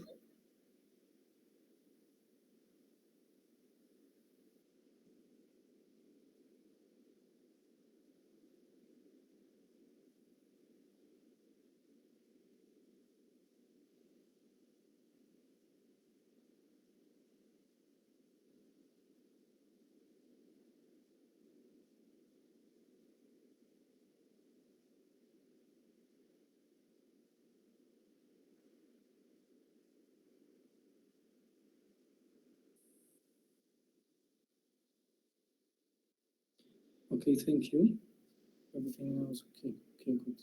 Okay, thank you. Everything else okay. Okay, good.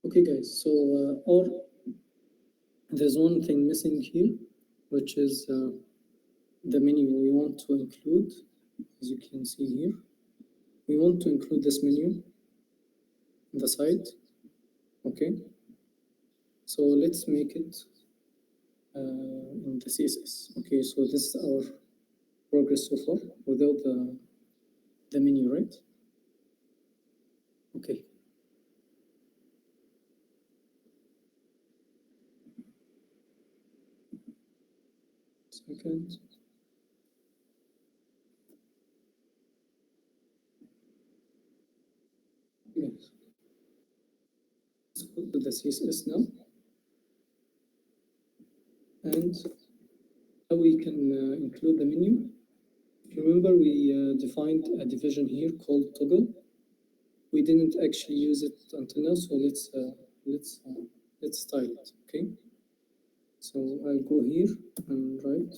Okay, guys. So, or there's one thing missing here, which is the menu we want to include. As you can see here, we want to include this menu on the side. Okay. So let's make it in the CSS. Okay. So this is our progress so far without the menu, right? Okay. Second. Yes. Let's go to the CSS now. And how we can include the menu. If you remember, we defined a division here called toggle. We didn't actually use it until now, so let's style it. Okay. So I'll go here and write.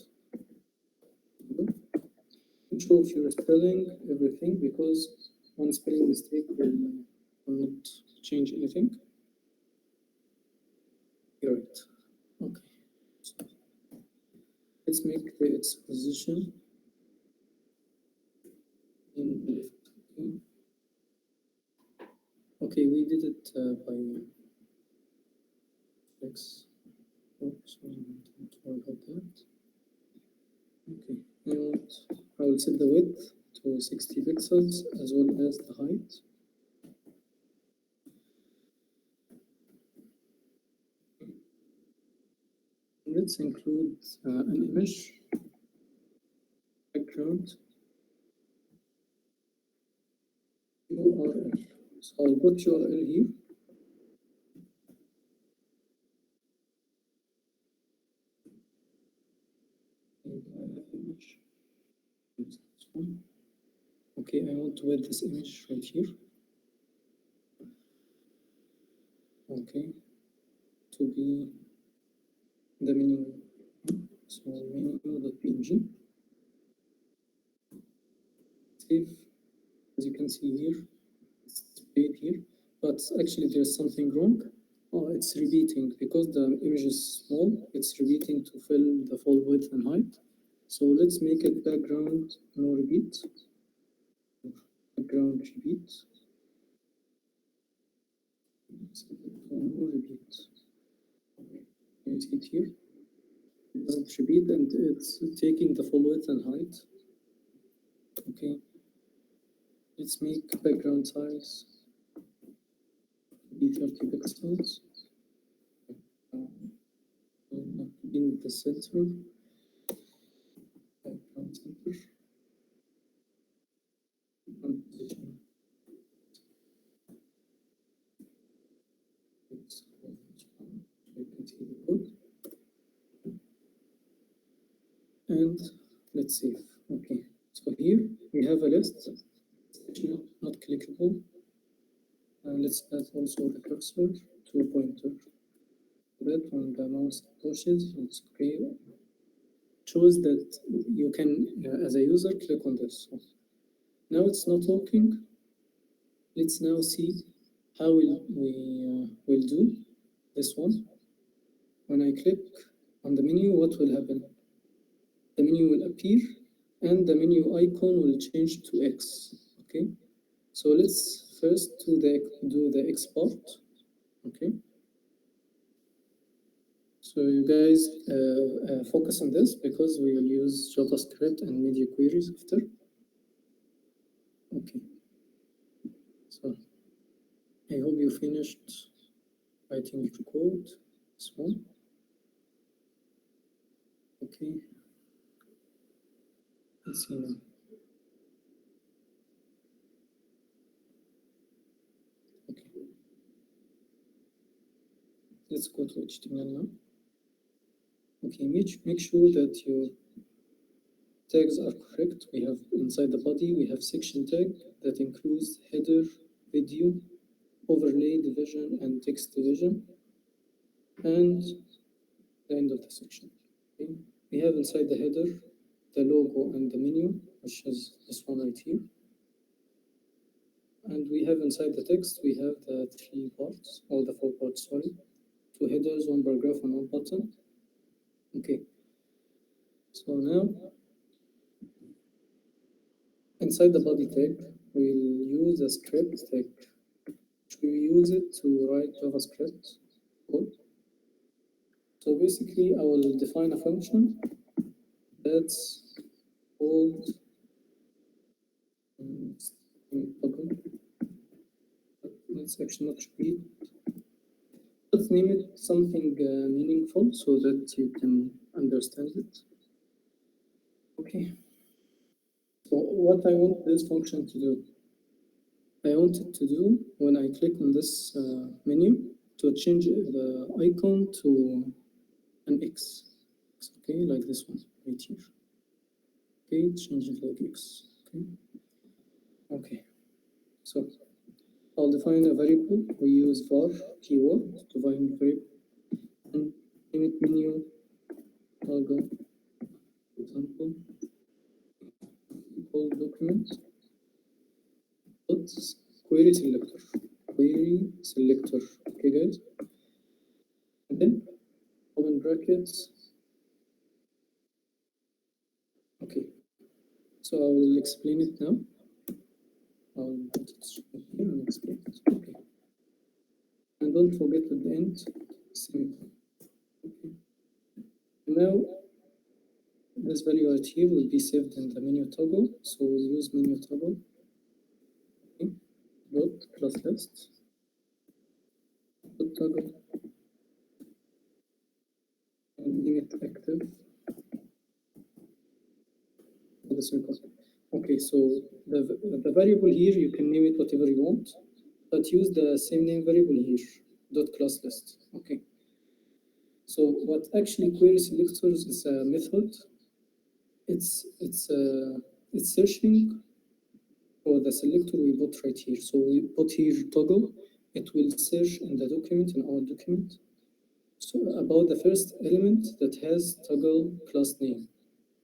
Make sure if you're spelling everything, because one spelling mistake will not change anything. You're right. Okay. So let's make its position in left. Okay. Okay, we did it by X. Oops, don't worry about that. Okay, and I will set the width to 60 pixels as well as the height. Let's include an image. background URL. So I'll put URL here. Image. Okay, I want to add this image right here. Okay, to be the menu. So menu.png. Save. As you can see here, it's displayed here, but actually there's something wrong. Oh, it's repeating because the image is small. It's repeating to fill the full width and height. So let's make it background no repeat. Background repeat. No repeat. You see it here. It doesn't repeat and it's taking the full width and height. Okay. Let's make background size be 30 pixels. In the center. Background center. And position. You can see the code. And let's save. Okay, so here we have a list, not clickable. And let's add also the cursor to pointer. That when the mouse pushes, it's okay. Shows that you can, as a user, click on this. So now it's not working. Let's now see how we'll do this one. When I click on the menu, what will happen? The menu will appear and the menu icon will change to X. Okay, so let's first do the export. Okay, so you guys focus on this because we will use JavaScript and media queries after. Okay, so I hope you finished writing your code. This one. Okay, let's see now. Okay, let's go to HTML now. Okay, make sure that your tags are correct. We have inside the body, we have section tag that includes header, video, overlay division, and text division, and the end of the section. Okay. We have inside the header the logo and the menu, which is this one right here. And we have inside the text, we have the 3 parts, or the 4 parts, sorry. 2 headers, 1 paragraph, and 1 button. Okay. So now, inside the body tag, we'll use a script tag. We use it to write JavaScript code. So basically, I will define a function that's called let's actually not repeat. Let's name it something meaningful so that you can understand it. Okay. So what I want this function to do, I want it to do when I click on this menu to change the icon to an X. Okay, like this one right here. Okay, change it like X. Okay. Okay. So I'll define a variable. We use var keyword to define variable and name it menu. I'll go, for example, equal document dot query selector. Query selector. Okay, guys. And then open brackets. Okay. So I will explain it now. I'll put it here and explain it. Okay. And don't forget at the end, semicolon. Okay. Now, this value right here will be saved in the menu toggle. So we'll use menu toggle. Okay. Dot class list. Dot toggle. And name it active. For the circle. Okay, so the variable here, you can name it whatever you want, but use the same name variable here, dot class list. Okay. So what actually query selectors is a method. It's searching for the selector we put right here. So we put here toggle. It will search in the document, in our document, so about the first element that has toggle class name.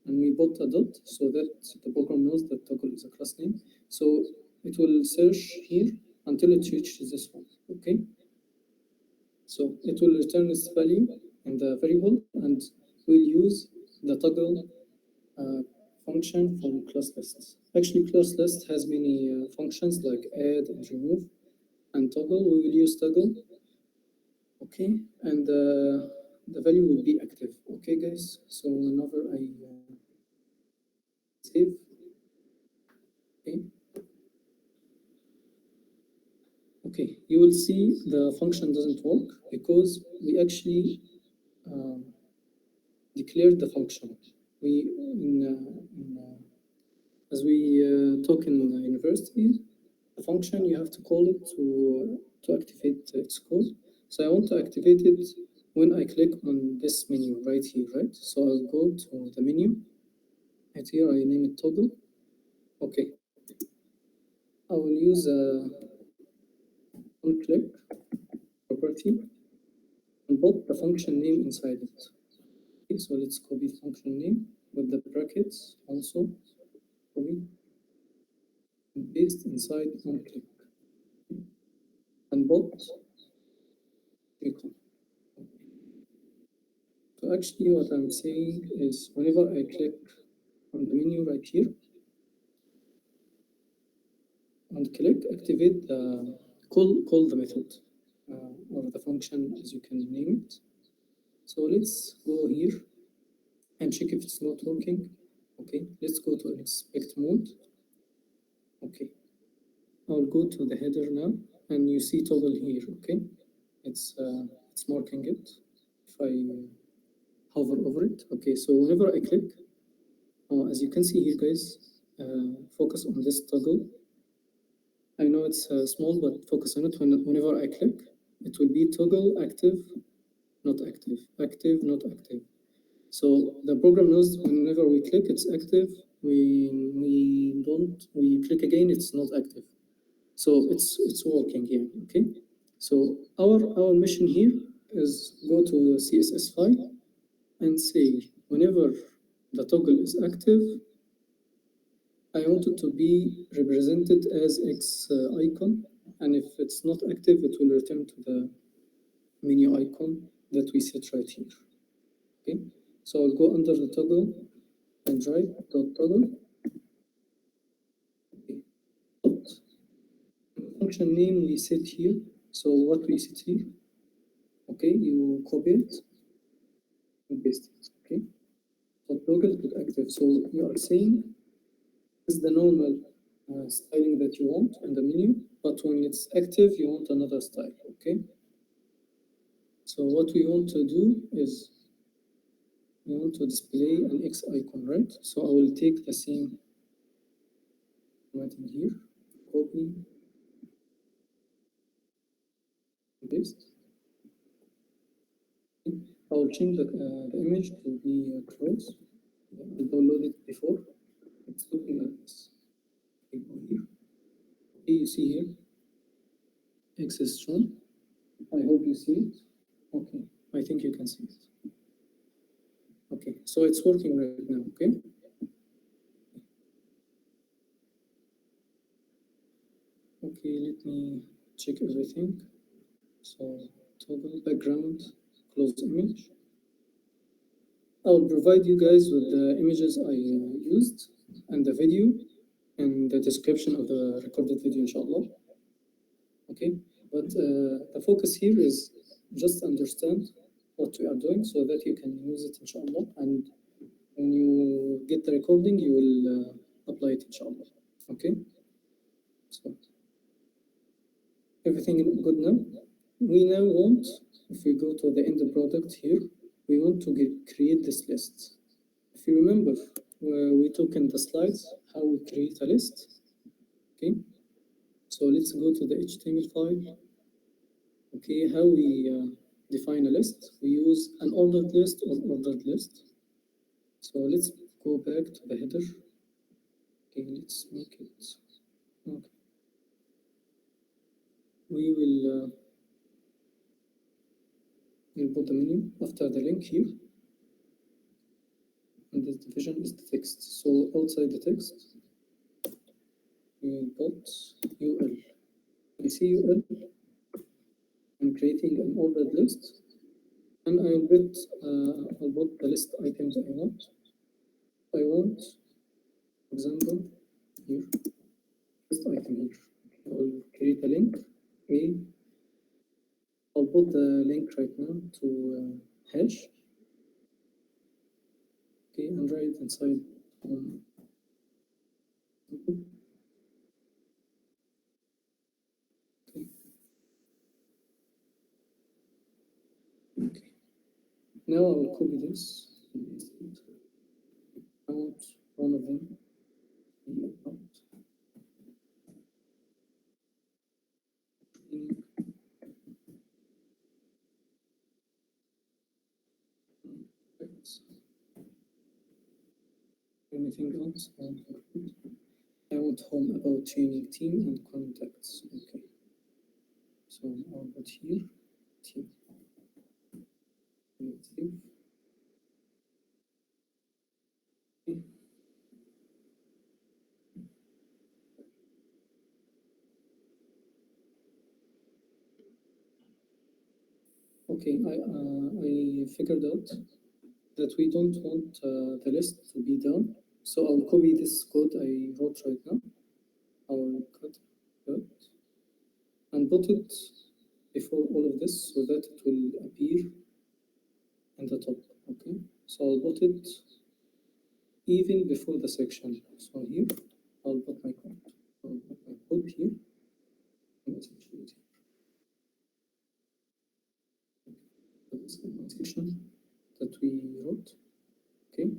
And we put a dot so that the program knows that toggle is a class name. So it will search here until it reaches this one. Okay. So it will return its value in the variable, and we'll use the toggle function from class lists. Actually, class list has many functions like add and remove, and toggle. We will use toggle. Okay, and the value will be active. Okay, guys. So whenever I save, okay, okay, you will see the function doesn't work because we actually declared the function. We as we talk in university, the function you have to call it to activate its code. So I want to activate it when I click on this menu right here, right? So I'll go to the menu. Right here, I name it toggle. Okay. I will use a on-click property and put the function name inside it. Okay, so let's copy function name with the brackets also. Copy and paste inside on-click and put icon. So actually what I'm saying is whenever I click on the menu right here and click activate the call the method or the function as you can name it. So let's go here and check if it's not working. Okay, let's go to inspect mode. Okay, I'll go to the header now and you see toggle here. Okay, it's marking it. If I hover over it, okay, so whenever I click, as you can see here, guys, focus on this toggle. I know it's small, but focus on it. Whenever I click, it will be toggle active, not active, active, not active. So the program knows whenever we click, it's active. We click again, it's not active. So it's working here. Okay. So our mission here is go to the CSS file and say whenever the toggle is active, I want it to be represented as X icon, and if it's not active, it will return to the menu icon that we set right here. Okay, so I'll go under the toggle and write dot toggle. Okay. Dot. Function name we set here. So what we set here? Okay, you copy it and paste it. Okay, so toggle to active. So you are saying is the normal styling that you want in the menu, but when it's active, you want another style, okay? So what we want to do is we want to display an X icon, right? So I will take the same formatting here, copy, paste. I will change the image to be close. I downloaded it before. It's looking like this. Okay, go here. Okay, you see here, X is shown. I hope you see it. Okay, I think you can see it. Okay, so it's working right now, okay? Okay, let me check everything. So toggle background, close image. I'll provide you guys with the images I used and the video and the description of the recorded video, inshallah. Okay, but the focus here is just understand what we are doing so that you can use it, inshallah. And when you get the recording, you will apply it, inshallah. Okay, so everything good now? We now want, if we go to the end product here, we want to create this list. If you remember, we took in the slides how we create a list. Okay, so let's go to the HTML file. Okay, how we define a list? We use an ordered list or ordered list. So let's go back to the header. Okay, let's make it. Okay. We will we'll put the menu after the link here. And this division is the text. So outside the text, we will put UL. You see UL? I'm creating an ordered list, and I'll put the list items I want. I want, for example, here, list item here. I'll create a link. Okay, I'll put the link right now to hash. Okay, and write inside. Okay. Okay. Now I will copy this. I want one of them. Anything else? I want home about changing team and contacts. Okay. So I'll put here team. Team. Okay, I figured out that we don't want the list to be down. So I'll copy this code I wrote right now. I'll cut it and put it before all of this so that it will appear in the top. Okay, so I'll put it even before the section. So here, I'll put my code. I'll put my code here. And the section is here. That's the section that we wrote. Okay.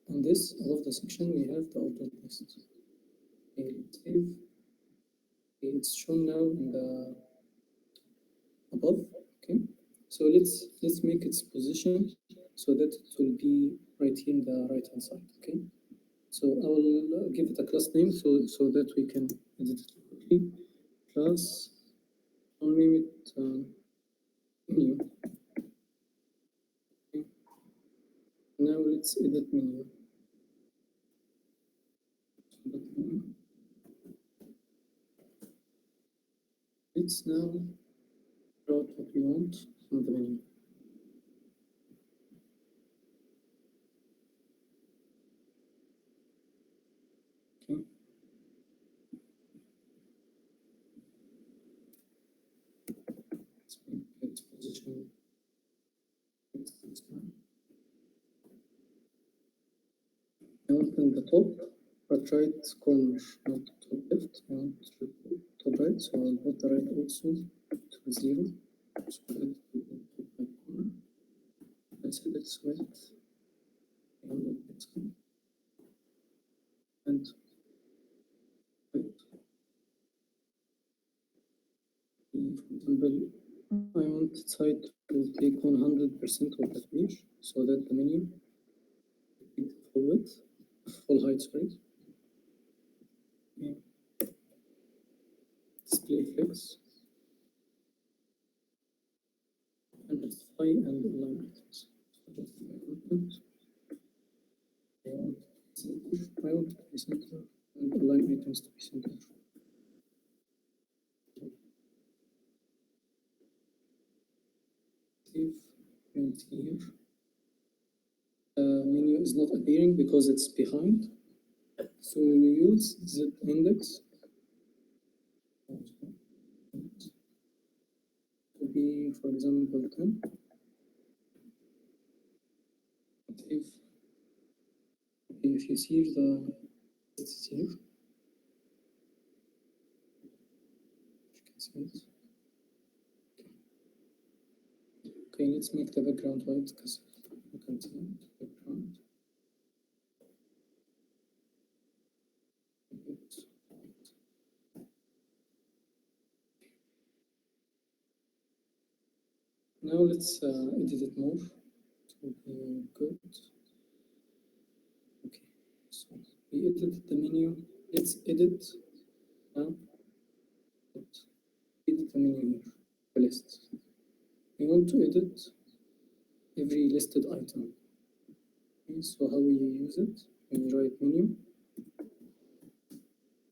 And this, above the section, we have the ordered list. Okay, let's save. Okay, it's shown now in the above. Okay. So let's make its position so that it will be right here in the right hand side. Okay. So I will give it a class name so that we can edit it quickly. Class, I'll name it menu. Okay. Now let's edit menu. Let's now write what we want on the menu. Okay. Let's make its position. I want in the top, but right corner, not top left. I want top right, so I'll put the right also to 0. So that will be top right corner. Let's say that's right. And let's go. And right. For example, I want its height to take 100% of the page so that the menu takes full width, full height, sorry. Okay. Display flex. And justify and align items. So justify content. I want to be center and align items to be center. Save and here. Menu is not appearing because it's behind. So we will use Z index to be, for example, 10. If you see the it's here, you can see it. Okay, let's make the background white because you can see it. Background. Now let's edit it more to be good. Okay, so we edited the menu. Let's edit now. Edit the menu here, the list. We want to edit every listed item. Okay, so how we use it? We write menu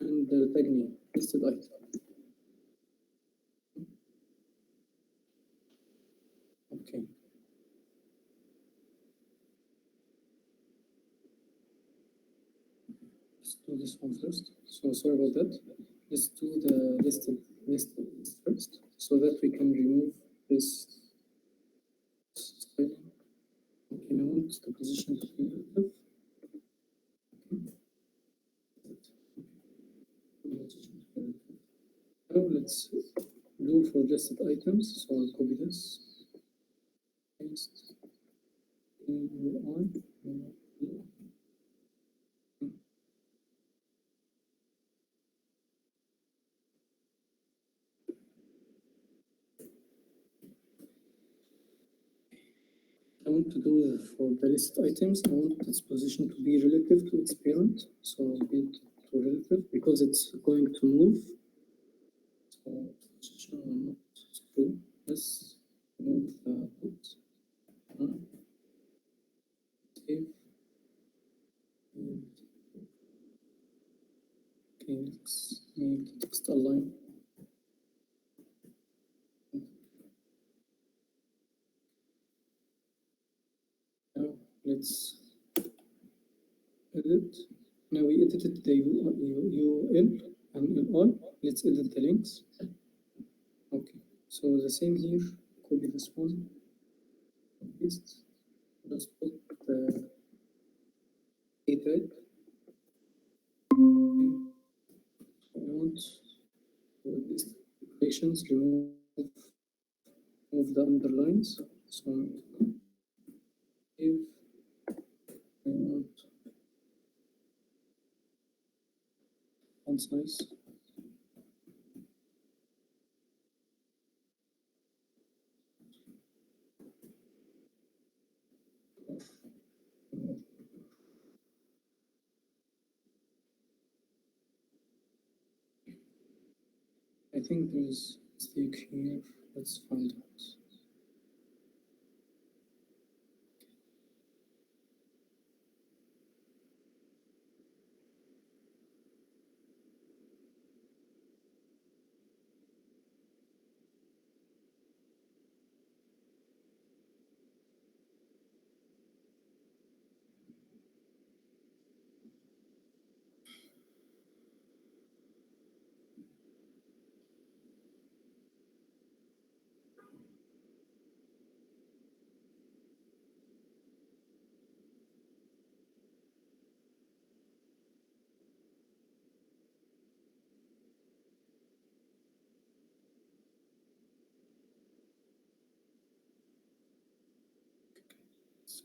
and the tag name, listed item. Okay. Let's do this one first. So sorry about that. Let's do the listed first, so that we can remove this styling. Okay, I want the position to be active. Now let's do for listed items. So I'll copy this, paste, on. I want to do for the list items, I want its position to be relative to its parent. So I'll build to relative because it's going to move. So position will not screw. Let's move the put. Save. Okay, let's make the text align. Now let's edit. Now we edited the UL and LI. Let's edit the links. Okay, so the same here. Copy this one. Paste. Let's put the A tag. I want these equations remove the underlines. So if I want font size, I think there's a mistake here. Let's find out.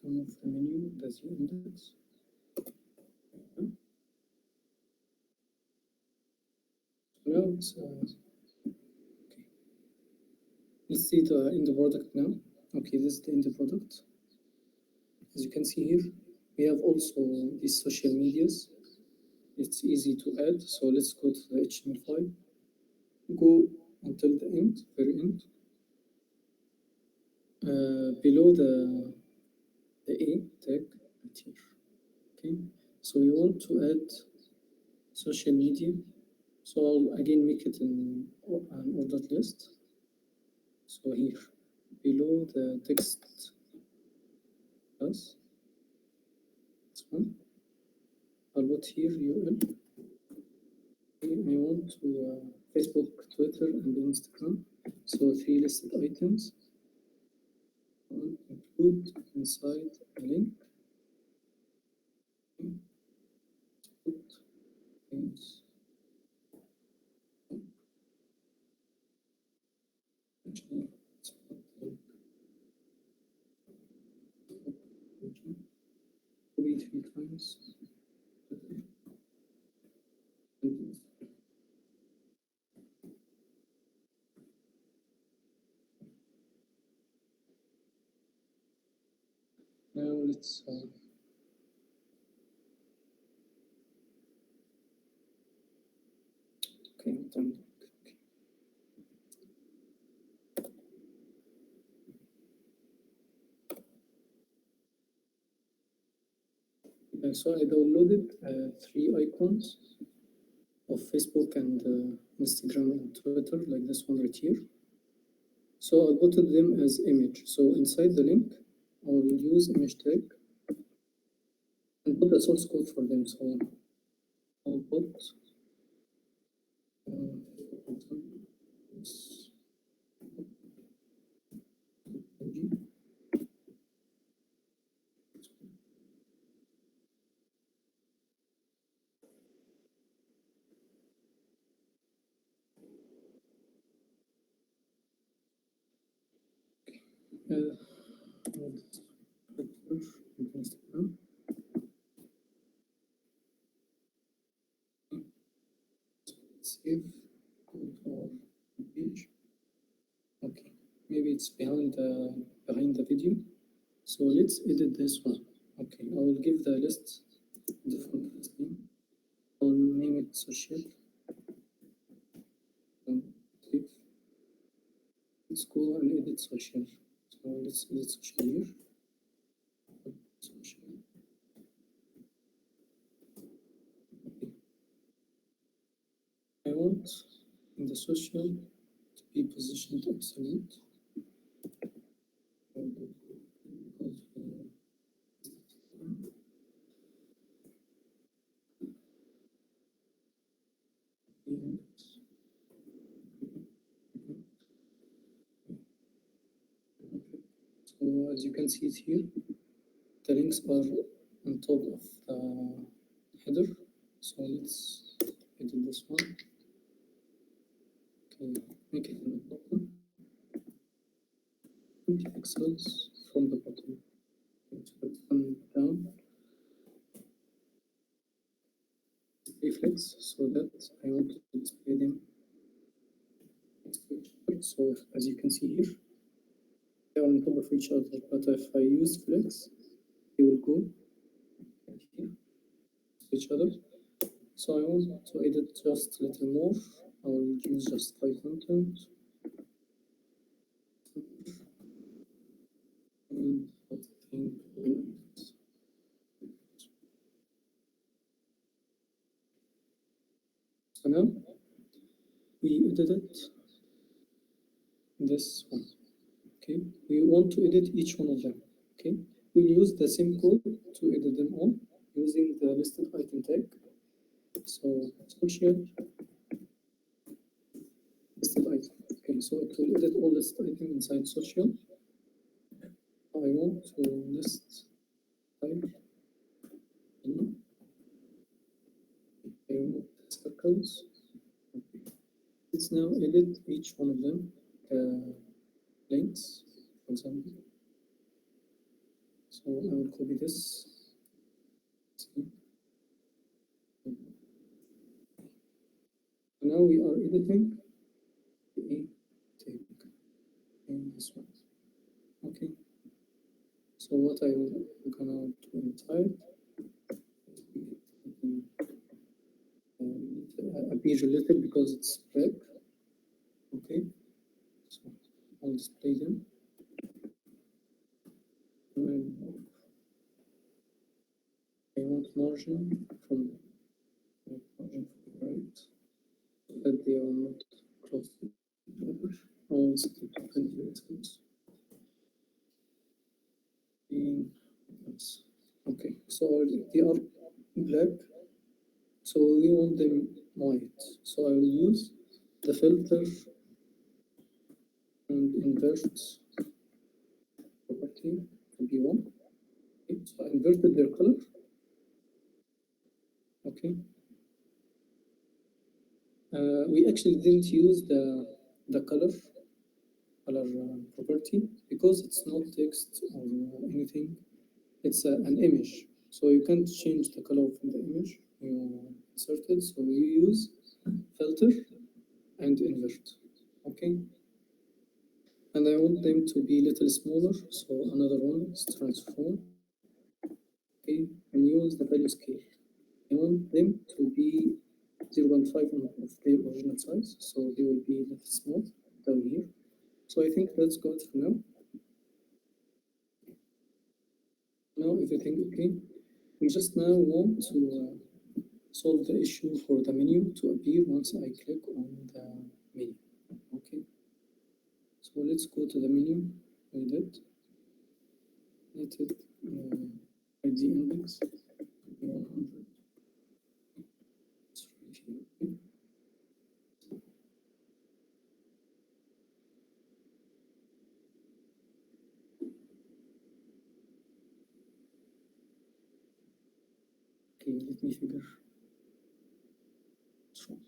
Some of the menu does the index. Now it's okay. Let's see the end product now. Okay, this is the end product. As you can see here, we have also these social medias. It's easy to add. So let's go to the HTML file. Go until the end, very end. Below the A tag right here. Okay, so we want to add social media. So I'll again make it in an ordered list. So here, below the text plus, this one, I'll put here URL. Okay, I want to Facebook, Twitter, and Instagram. So 3 listed items. I'll include inside a link. Okay. Put things. Actually, let's put the link. Copy 3 times. Now let's okay, done. Okay. So I downloaded three icons of Facebook and Instagram and Twitter, like this one right here. So I put them as image. So inside the link, I will use image tag and put the source code for them. So I'll put Instagram. Save, go to our page. Okay, maybe it's behind the video. So let's edit this one. Okay, I will give the list different name. I'll name it social. Save. Let's go and edit social. So let's edit social here. Social. Okay. I want in the social to be positioned absolute. So as you can see it here, the links are on top of the header. So let's edit this one. Okay, make it in the bottom. 20 pixels from the bottom. Let's put them down. Reflex so that I want to display them. So as you can see here, they are on top of each other. But if I use flex, they will go here to each other. So I want to edit just a little more. I will use just high content. And I think so now we edited this one. Okay, we want to edit each one of them. Okay, we'll use the same code to edit them all using the listed item tag. So social listed item. Okay, so it will edit all listed item inside social. I want to list type. I remove the circles. Let's now edit each one of them. Links, for example. So I will copy this. Now we are editing the tag in this one. Okay. So what I'm gonna do inside appear related because it's black. Okay. So I'll display them. And I want margin from right so that they are not close together. I'll set it to 20 pixels. Okay, so they are black, so we want them white. So I will use the filter and invert property to be one. Okay, so I inverted their color. Okay. We actually didn't use the color property because it's not text or anything. It's an image, so you can't change the color from the image you inserted. So you use filter and invert. Okay. And I want them to be a little smaller. So another one is transform. okay, and use the value scale. I want them to be 0.5 of their original size, so they will be a little small down here. So I think that's good for now. Now everything okay. We just now want to solve the issue for the menu to appear once I click on the menu. Okay. So let's go to the menu. We did. Let it ID index 100. It's right here. Okay. Okay, let me figure. What's wrong.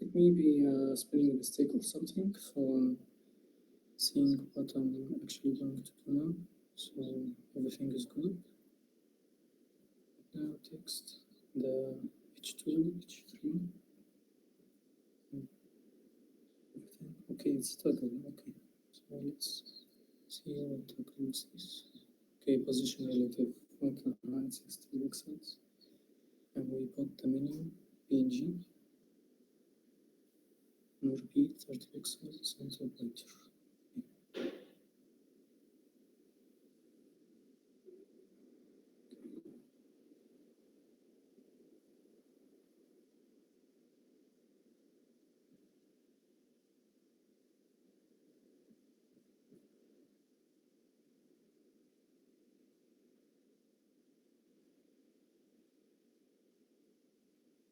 It may be a spelling mistake or something, so I'm seeing what I'm actually going to do now. So everything is good. Now text the H2, H3. Everything. Okay, it's toggle. Okay, so let's see what toggles this. Okay, position relative 1.960 pixels, and we put the menu PNG. And repeat 30 pixels center pointer.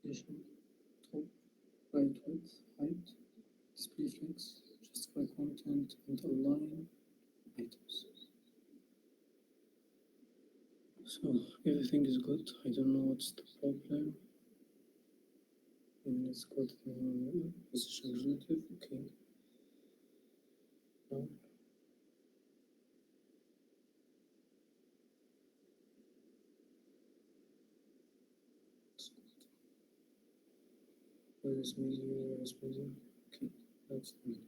Position, top, right width, height, display flex, justify content, and align items. So everything is good. I don't know what's the problem. And let's go to the position relative. Okay. Now where is menu? Where is menu? Okay, that's the menu.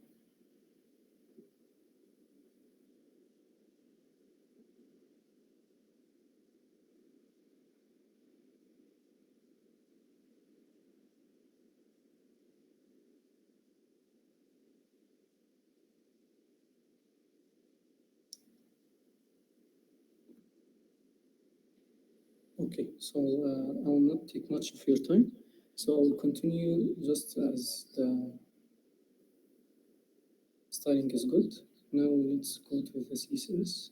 Okay, so I will not take much of your time. So I will continue just as the styling is good. Now let's go to the CSS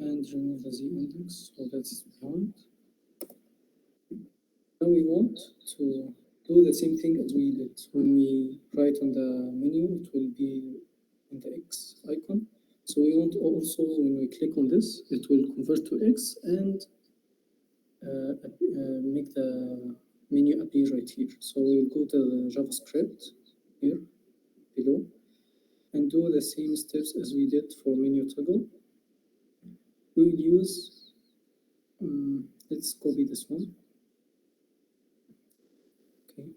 and remove the Z index, so that's behind. Now we want to do the same thing as we did. When we write on the menu, it will be in the X icon. So we want also, when we click on this, it will convert to X and make the menu appear right here. So we'll go to the JavaScript here below and do the same steps as we did for menu toggle. We will use, let's copy this one. Okay.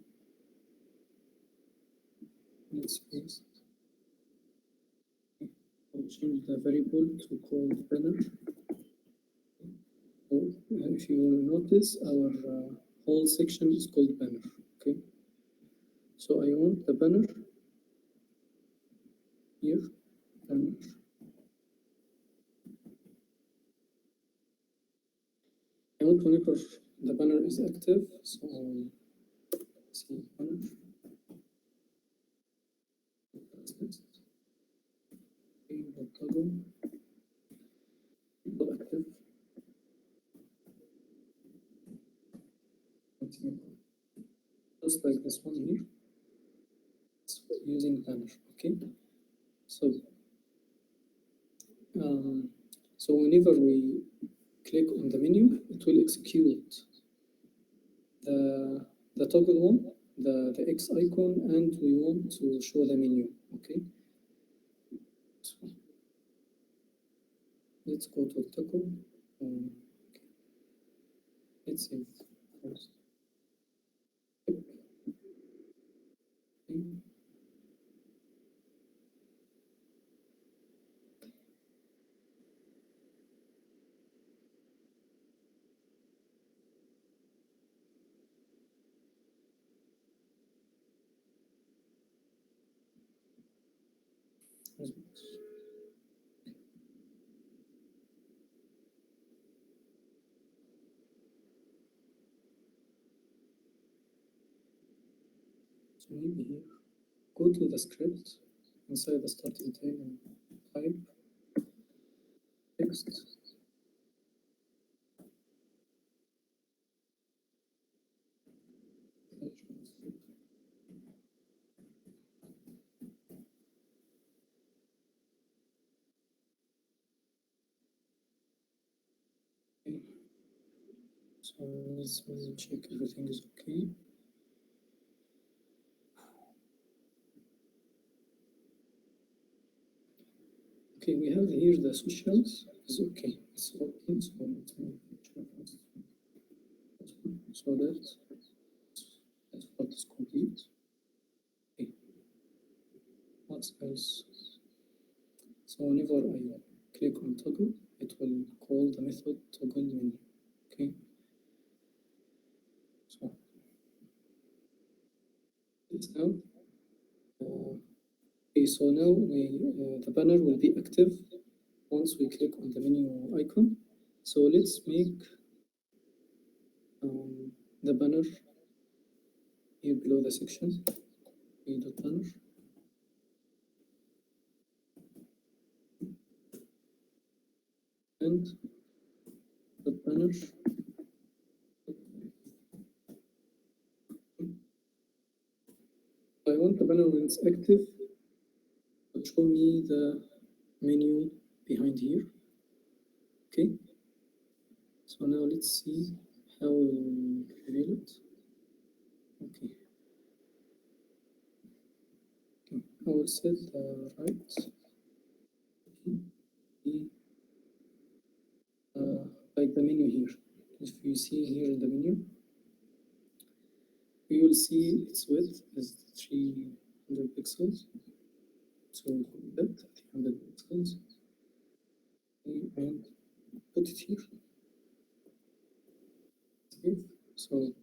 Let's paste. I'll change the variable to called banner. So, if you notice, our whole section is called banner. Okay. So I want the banner here, banner. I want whenever the banner is active, so see banner. Okay, toggle. Go active. Continue. Just like this one here. It's using banner. Okay, so um, so whenever we click on the menu, it will execute the toggle one, the X icon, and we want to show the menu. Okay, so let's go to the toggle. Um, let's save first. Okay. So maybe here, go to the script inside the starting tag and type text. Okay. So let's check everything is okay. Okay, we have here the socials is okay. It's okay. So let's make check first. So that's what is complete. Okay. What else? So whenever I click on toggle, it will call the method toggle menu. Okay. So it's now. Okay, so now the banner will be active once we click on the menu icon. So let's make the banner here below the section. Banner. And the banner. I want the banner when it's active to show me the menu behind here. Okay. So now let's see how we reveal it. Okay. Okay. I will set the right. Like the menu here. If you see here in the menu, we will see its width is 300 pixels. So that 300 pixels and put it here. Okay. So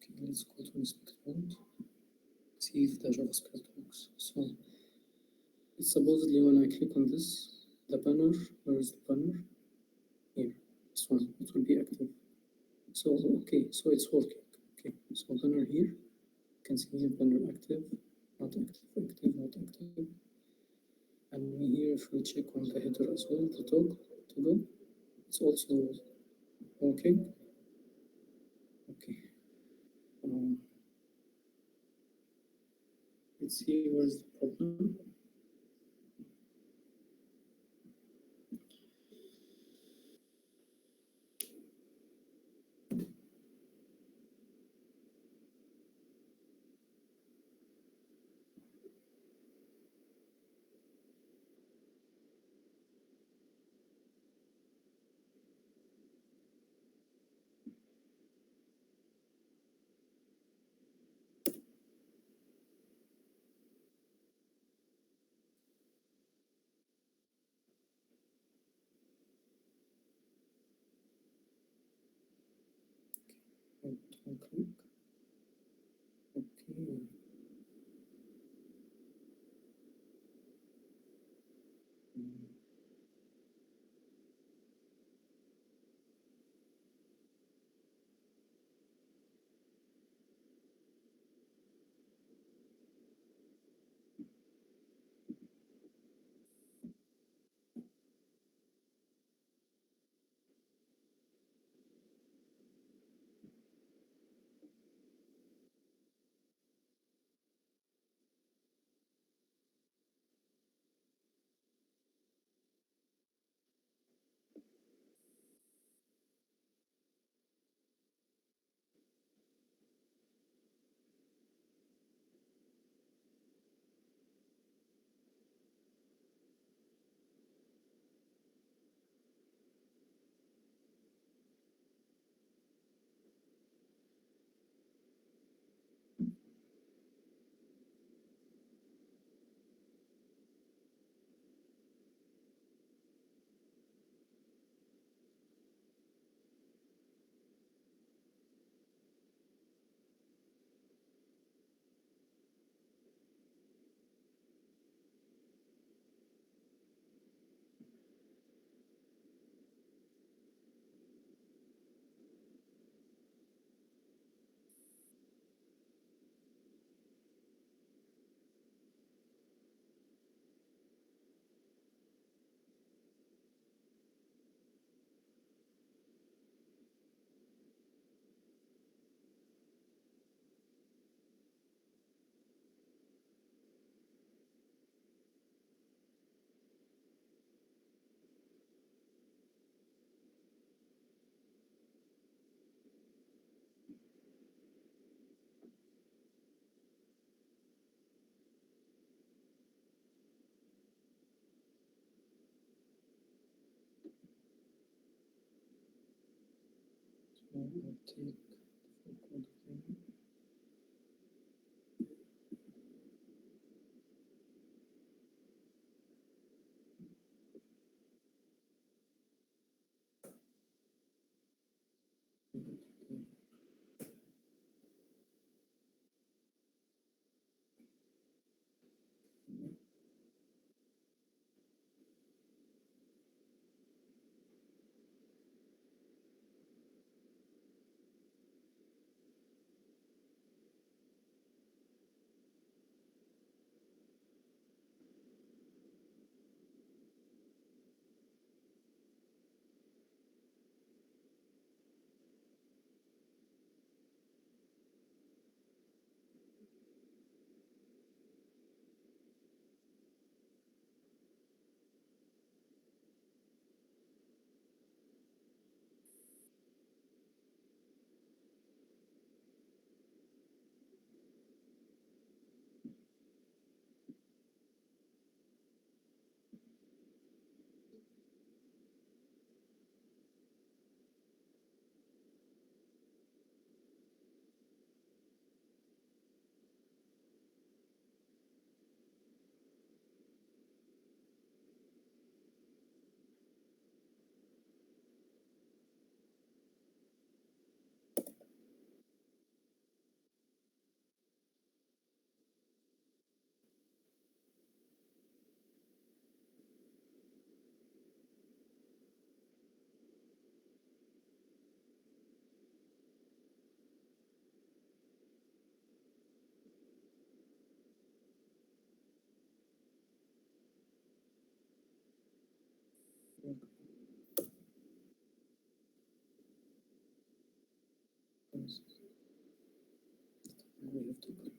okay, let's go to inspect mode. See if the JavaScript works. So it's supposedly when I click on this, the banner, where is the banner? Here, this one, it will be active. So okay, so it's working. Okay, so banner here, you can see here banner active, not active, active, not active. And here, if we check on the header as well, the toggle, it's also working. Okay. Let's see where's the problem. Okay. Okay. So I'll take full code again. We have to go.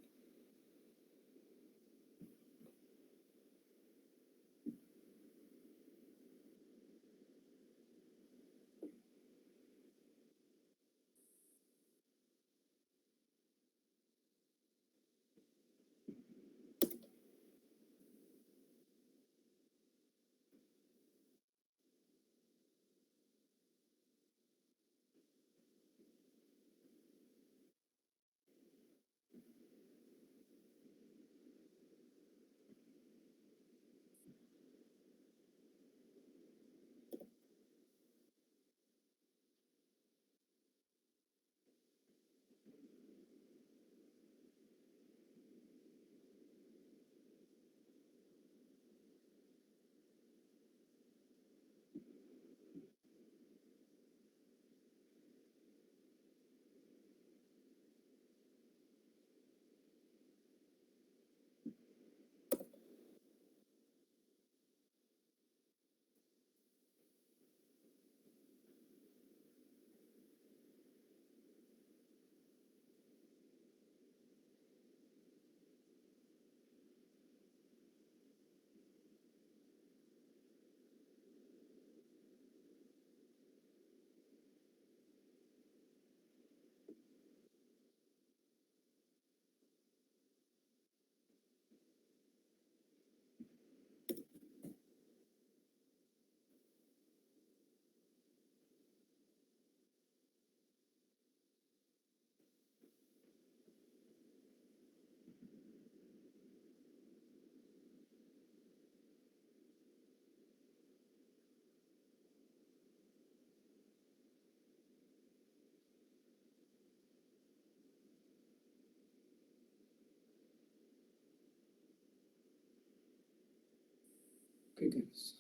Okay, guys.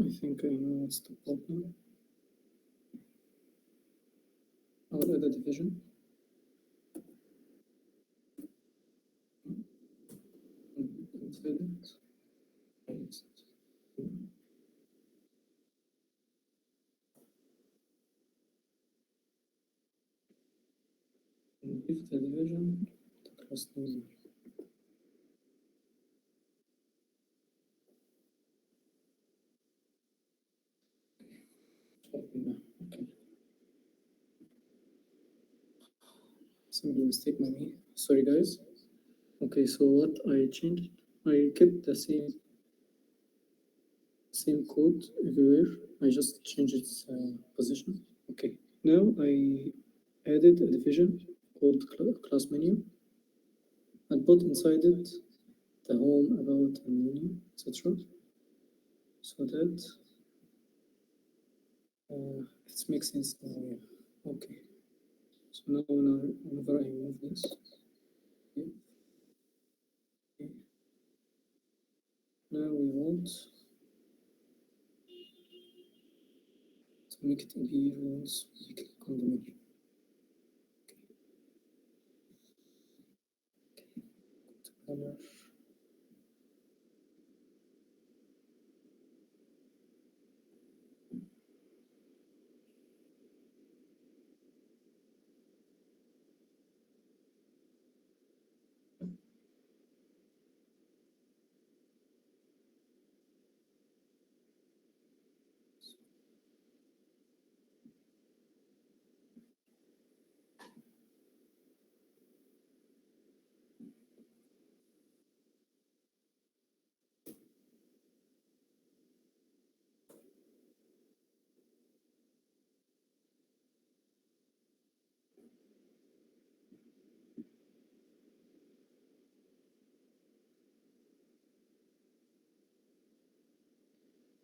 I think I know what's the problem. I'll add a division. Inside it. And give the division the class name. Okay. Simple mistake by me. Sorry, guys. Okay, so what I changed, I kept the same code everywhere. I just changed its position. Okay, now I added a division called class menu and put inside it the home, about, and menu, etc. So that it makes sense now. Yeah. Okay. So now whenever I move this, okay, okay. Now we want to make it appear once we click on the menu. Color.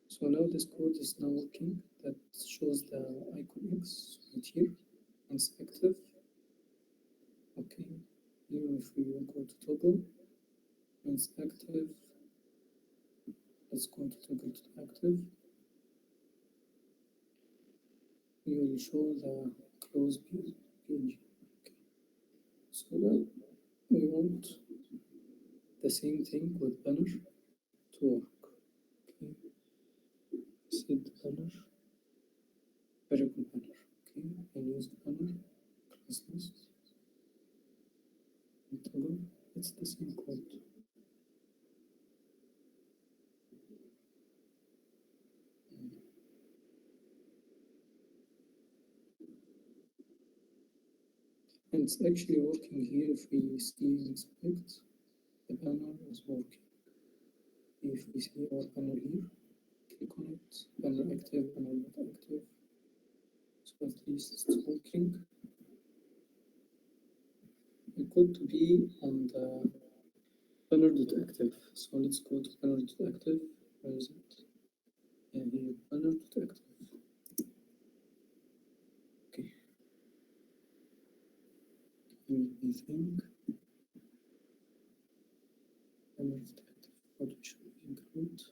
So now this code is now working. That shows the icon X right here. It's active. Okay. Here if we go to toggle, it's active. Let's go to toggle to active. You will show the close PNG. Okay. So now we want the same thing with banner to work. Okay. Set banner, variable banner. Okay. And use the banner, class list, and toggle. It's the same code. And it's actually working here. If we see inspect, the banner is working. If we see our banner here, click on it, banner active, banner not active. So at least it's working. It could be on the banner.active. So let's go to banner.active. Where is it? Yeah, here, banner.active. Okay. We think banner.active. What should we include?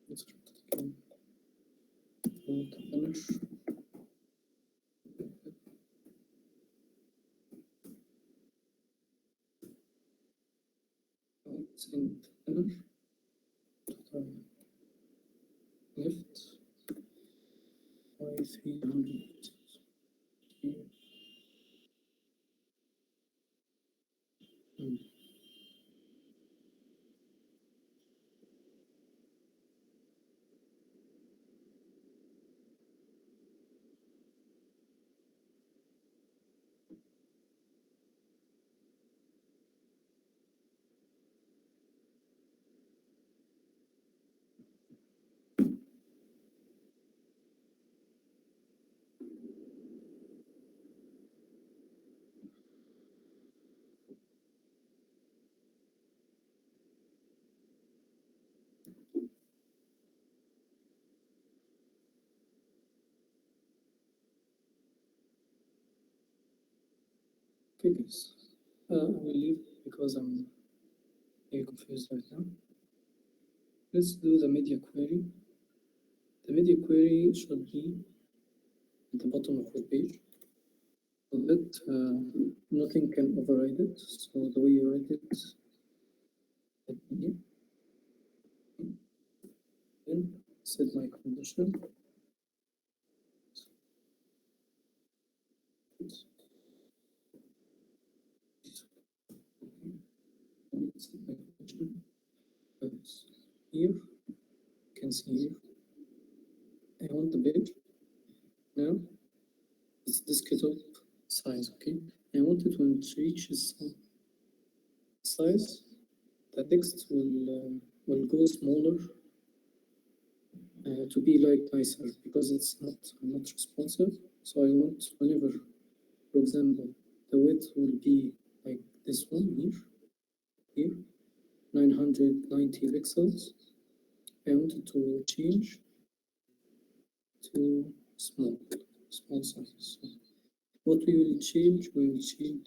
Let's go to the banner. be 100 pixels. Here. Mm. Okay, guys. I will leave because I'm very confused right now. Let's do the media query. The media query should be at the bottom of the page so that nothing can override it. So the way you write it, let me here. Then set my condition. Set my condition. Here, you can see here. I want the page. Now it's desktop size, okay? I want it when it reaches some size, the text will go smaller to be like nicer because it's not responsive. So I want whenever, for example, the width will be like this one here, 990 pixels. I want it to change to small size. So what we will change the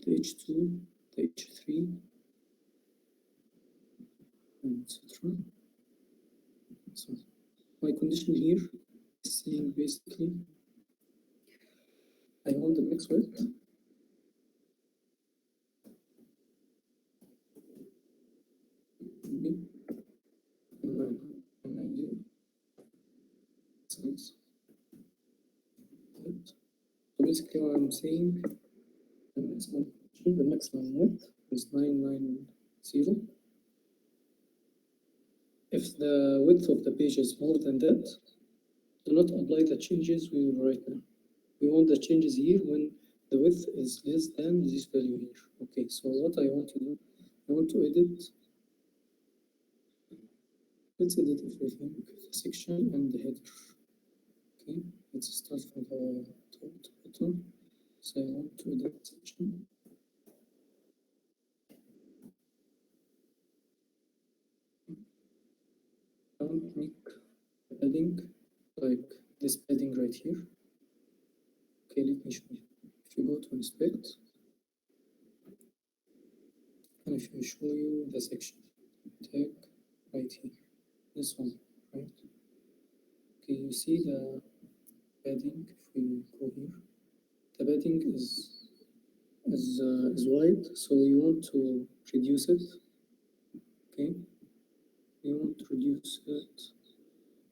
H2, the H3, and etc. So my condition here is saying basically I want the max width be 990 pixels. So basically what I'm saying, the maximum width is 990. If the width of the page is more than that, do not apply the changes we will write now. We want the changes here when the width is less than this value here. Okay, so what I want to do, I want to edit. Let's edit everything, the section and the header. Okay, let's start from the top to bottom. So I want to edit section. I want to make padding like this padding right here. Okay, let me show you. If you go to inspect, and if you show you the section tag right here, this one, right? Okay, you see the padding. If we go here, the padding is wide, so you want to reduce it. Okay, you want to reduce it.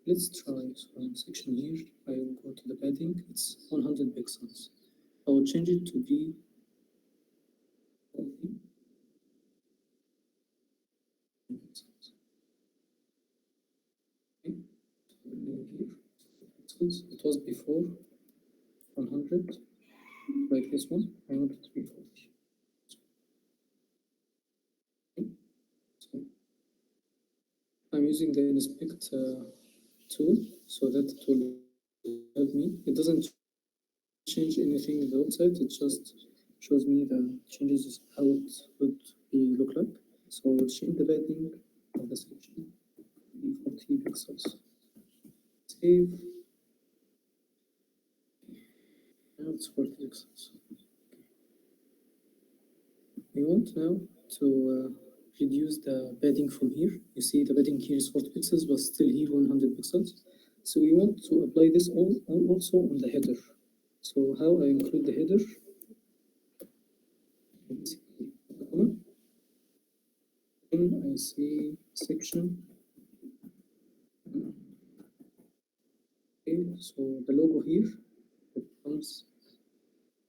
Let's try some section here. I will go to the padding. It's 100 pixels. I will change it to be 40 pixels. Okay, here. It was before 100, like this one. I want it to be 40. Okay. So I'm using the inspect tool so that it will help me. It doesn't change anything on the website, it just shows me the changes, how it would be look like. So I'll change the padding of the section, be 40 pixels. Save. Now it's 40 pixels. We want now to reduce the padding from here. You see the padding here is 40 pixels, but still here 100 pixels. So we want to apply this also on the header. So how I include the header? Then I see section. Okay, so the logo here becomes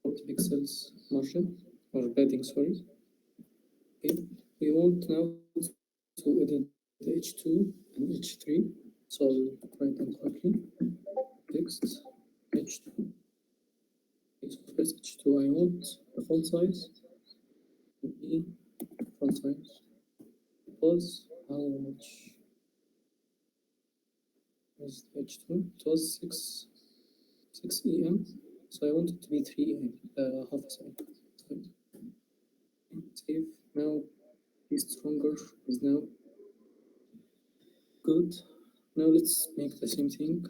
40 pixels margin or padding, sorry. Okay. We want now to edit the H2 and H3. So I'll write them quickly. Text H2. Okay, so first H2 I want the font size to be font size was how much was the H2? It was 6 EM. So I want it to be 3 EM, half a second. Save. Now be stronger is now good. Now let's make the same thing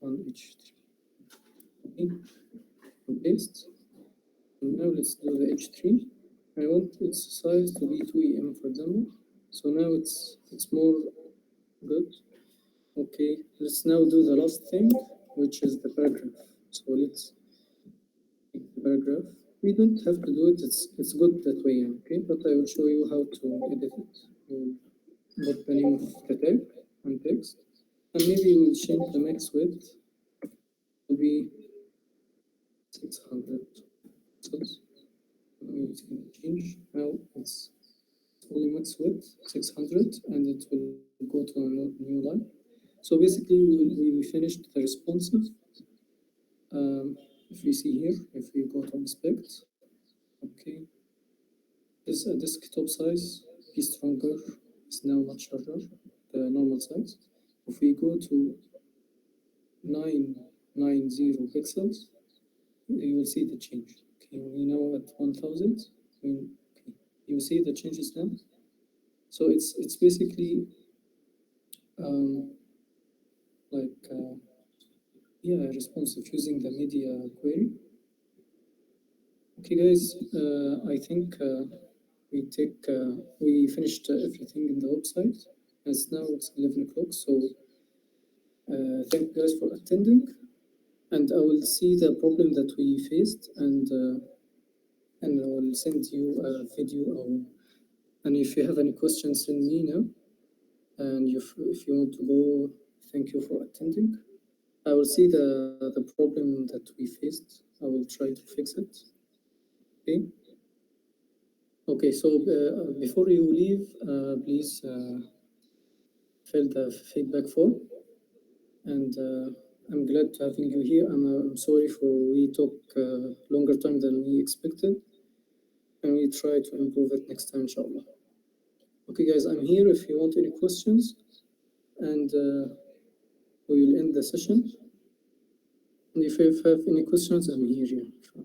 on H3. Okay, and paste. And now let's do the H3. I want its size to be 2 EM, for example. So now it's more good. Okay, let's now do the last thing, which is the paragraph. So let's make the paragraph. We don't have to do it, it's good that way, okay? But I will show you how to edit it. You put the name of the tag and text, and maybe we'll change the max width to be 600 pixels. You can change. Now it's only max width 600, and it will go to a new line. So basically, we finished the responsive. If we see here, if we go to inspect, okay, this desktop size is stronger, is now much larger, the normal size. If we go to 990 pixels, you will see the change. Okay, we know at 1000, okay, you see the changes now. So it's basically like yeah, responsive using the media query. Okay, guys, I think we finished everything in the website. As now it's 11 o'clock, so thank you guys for attending, and I will see the problem that we faced, and I will send you a video. And if you have any questions, send me now. And if you want to go, thank you for attending. I will see the problem that we faced. I will try to fix it. Okay. Okay. So before you leave, please fill the feedback form. And I'm glad to having you here. I'm sorry for we took longer time than we expected, and we try to improve it next time, inshallah. Okay, guys, I'm here if you want any questions, and we will end the session. And if you have any questions, I'm here. Yeah.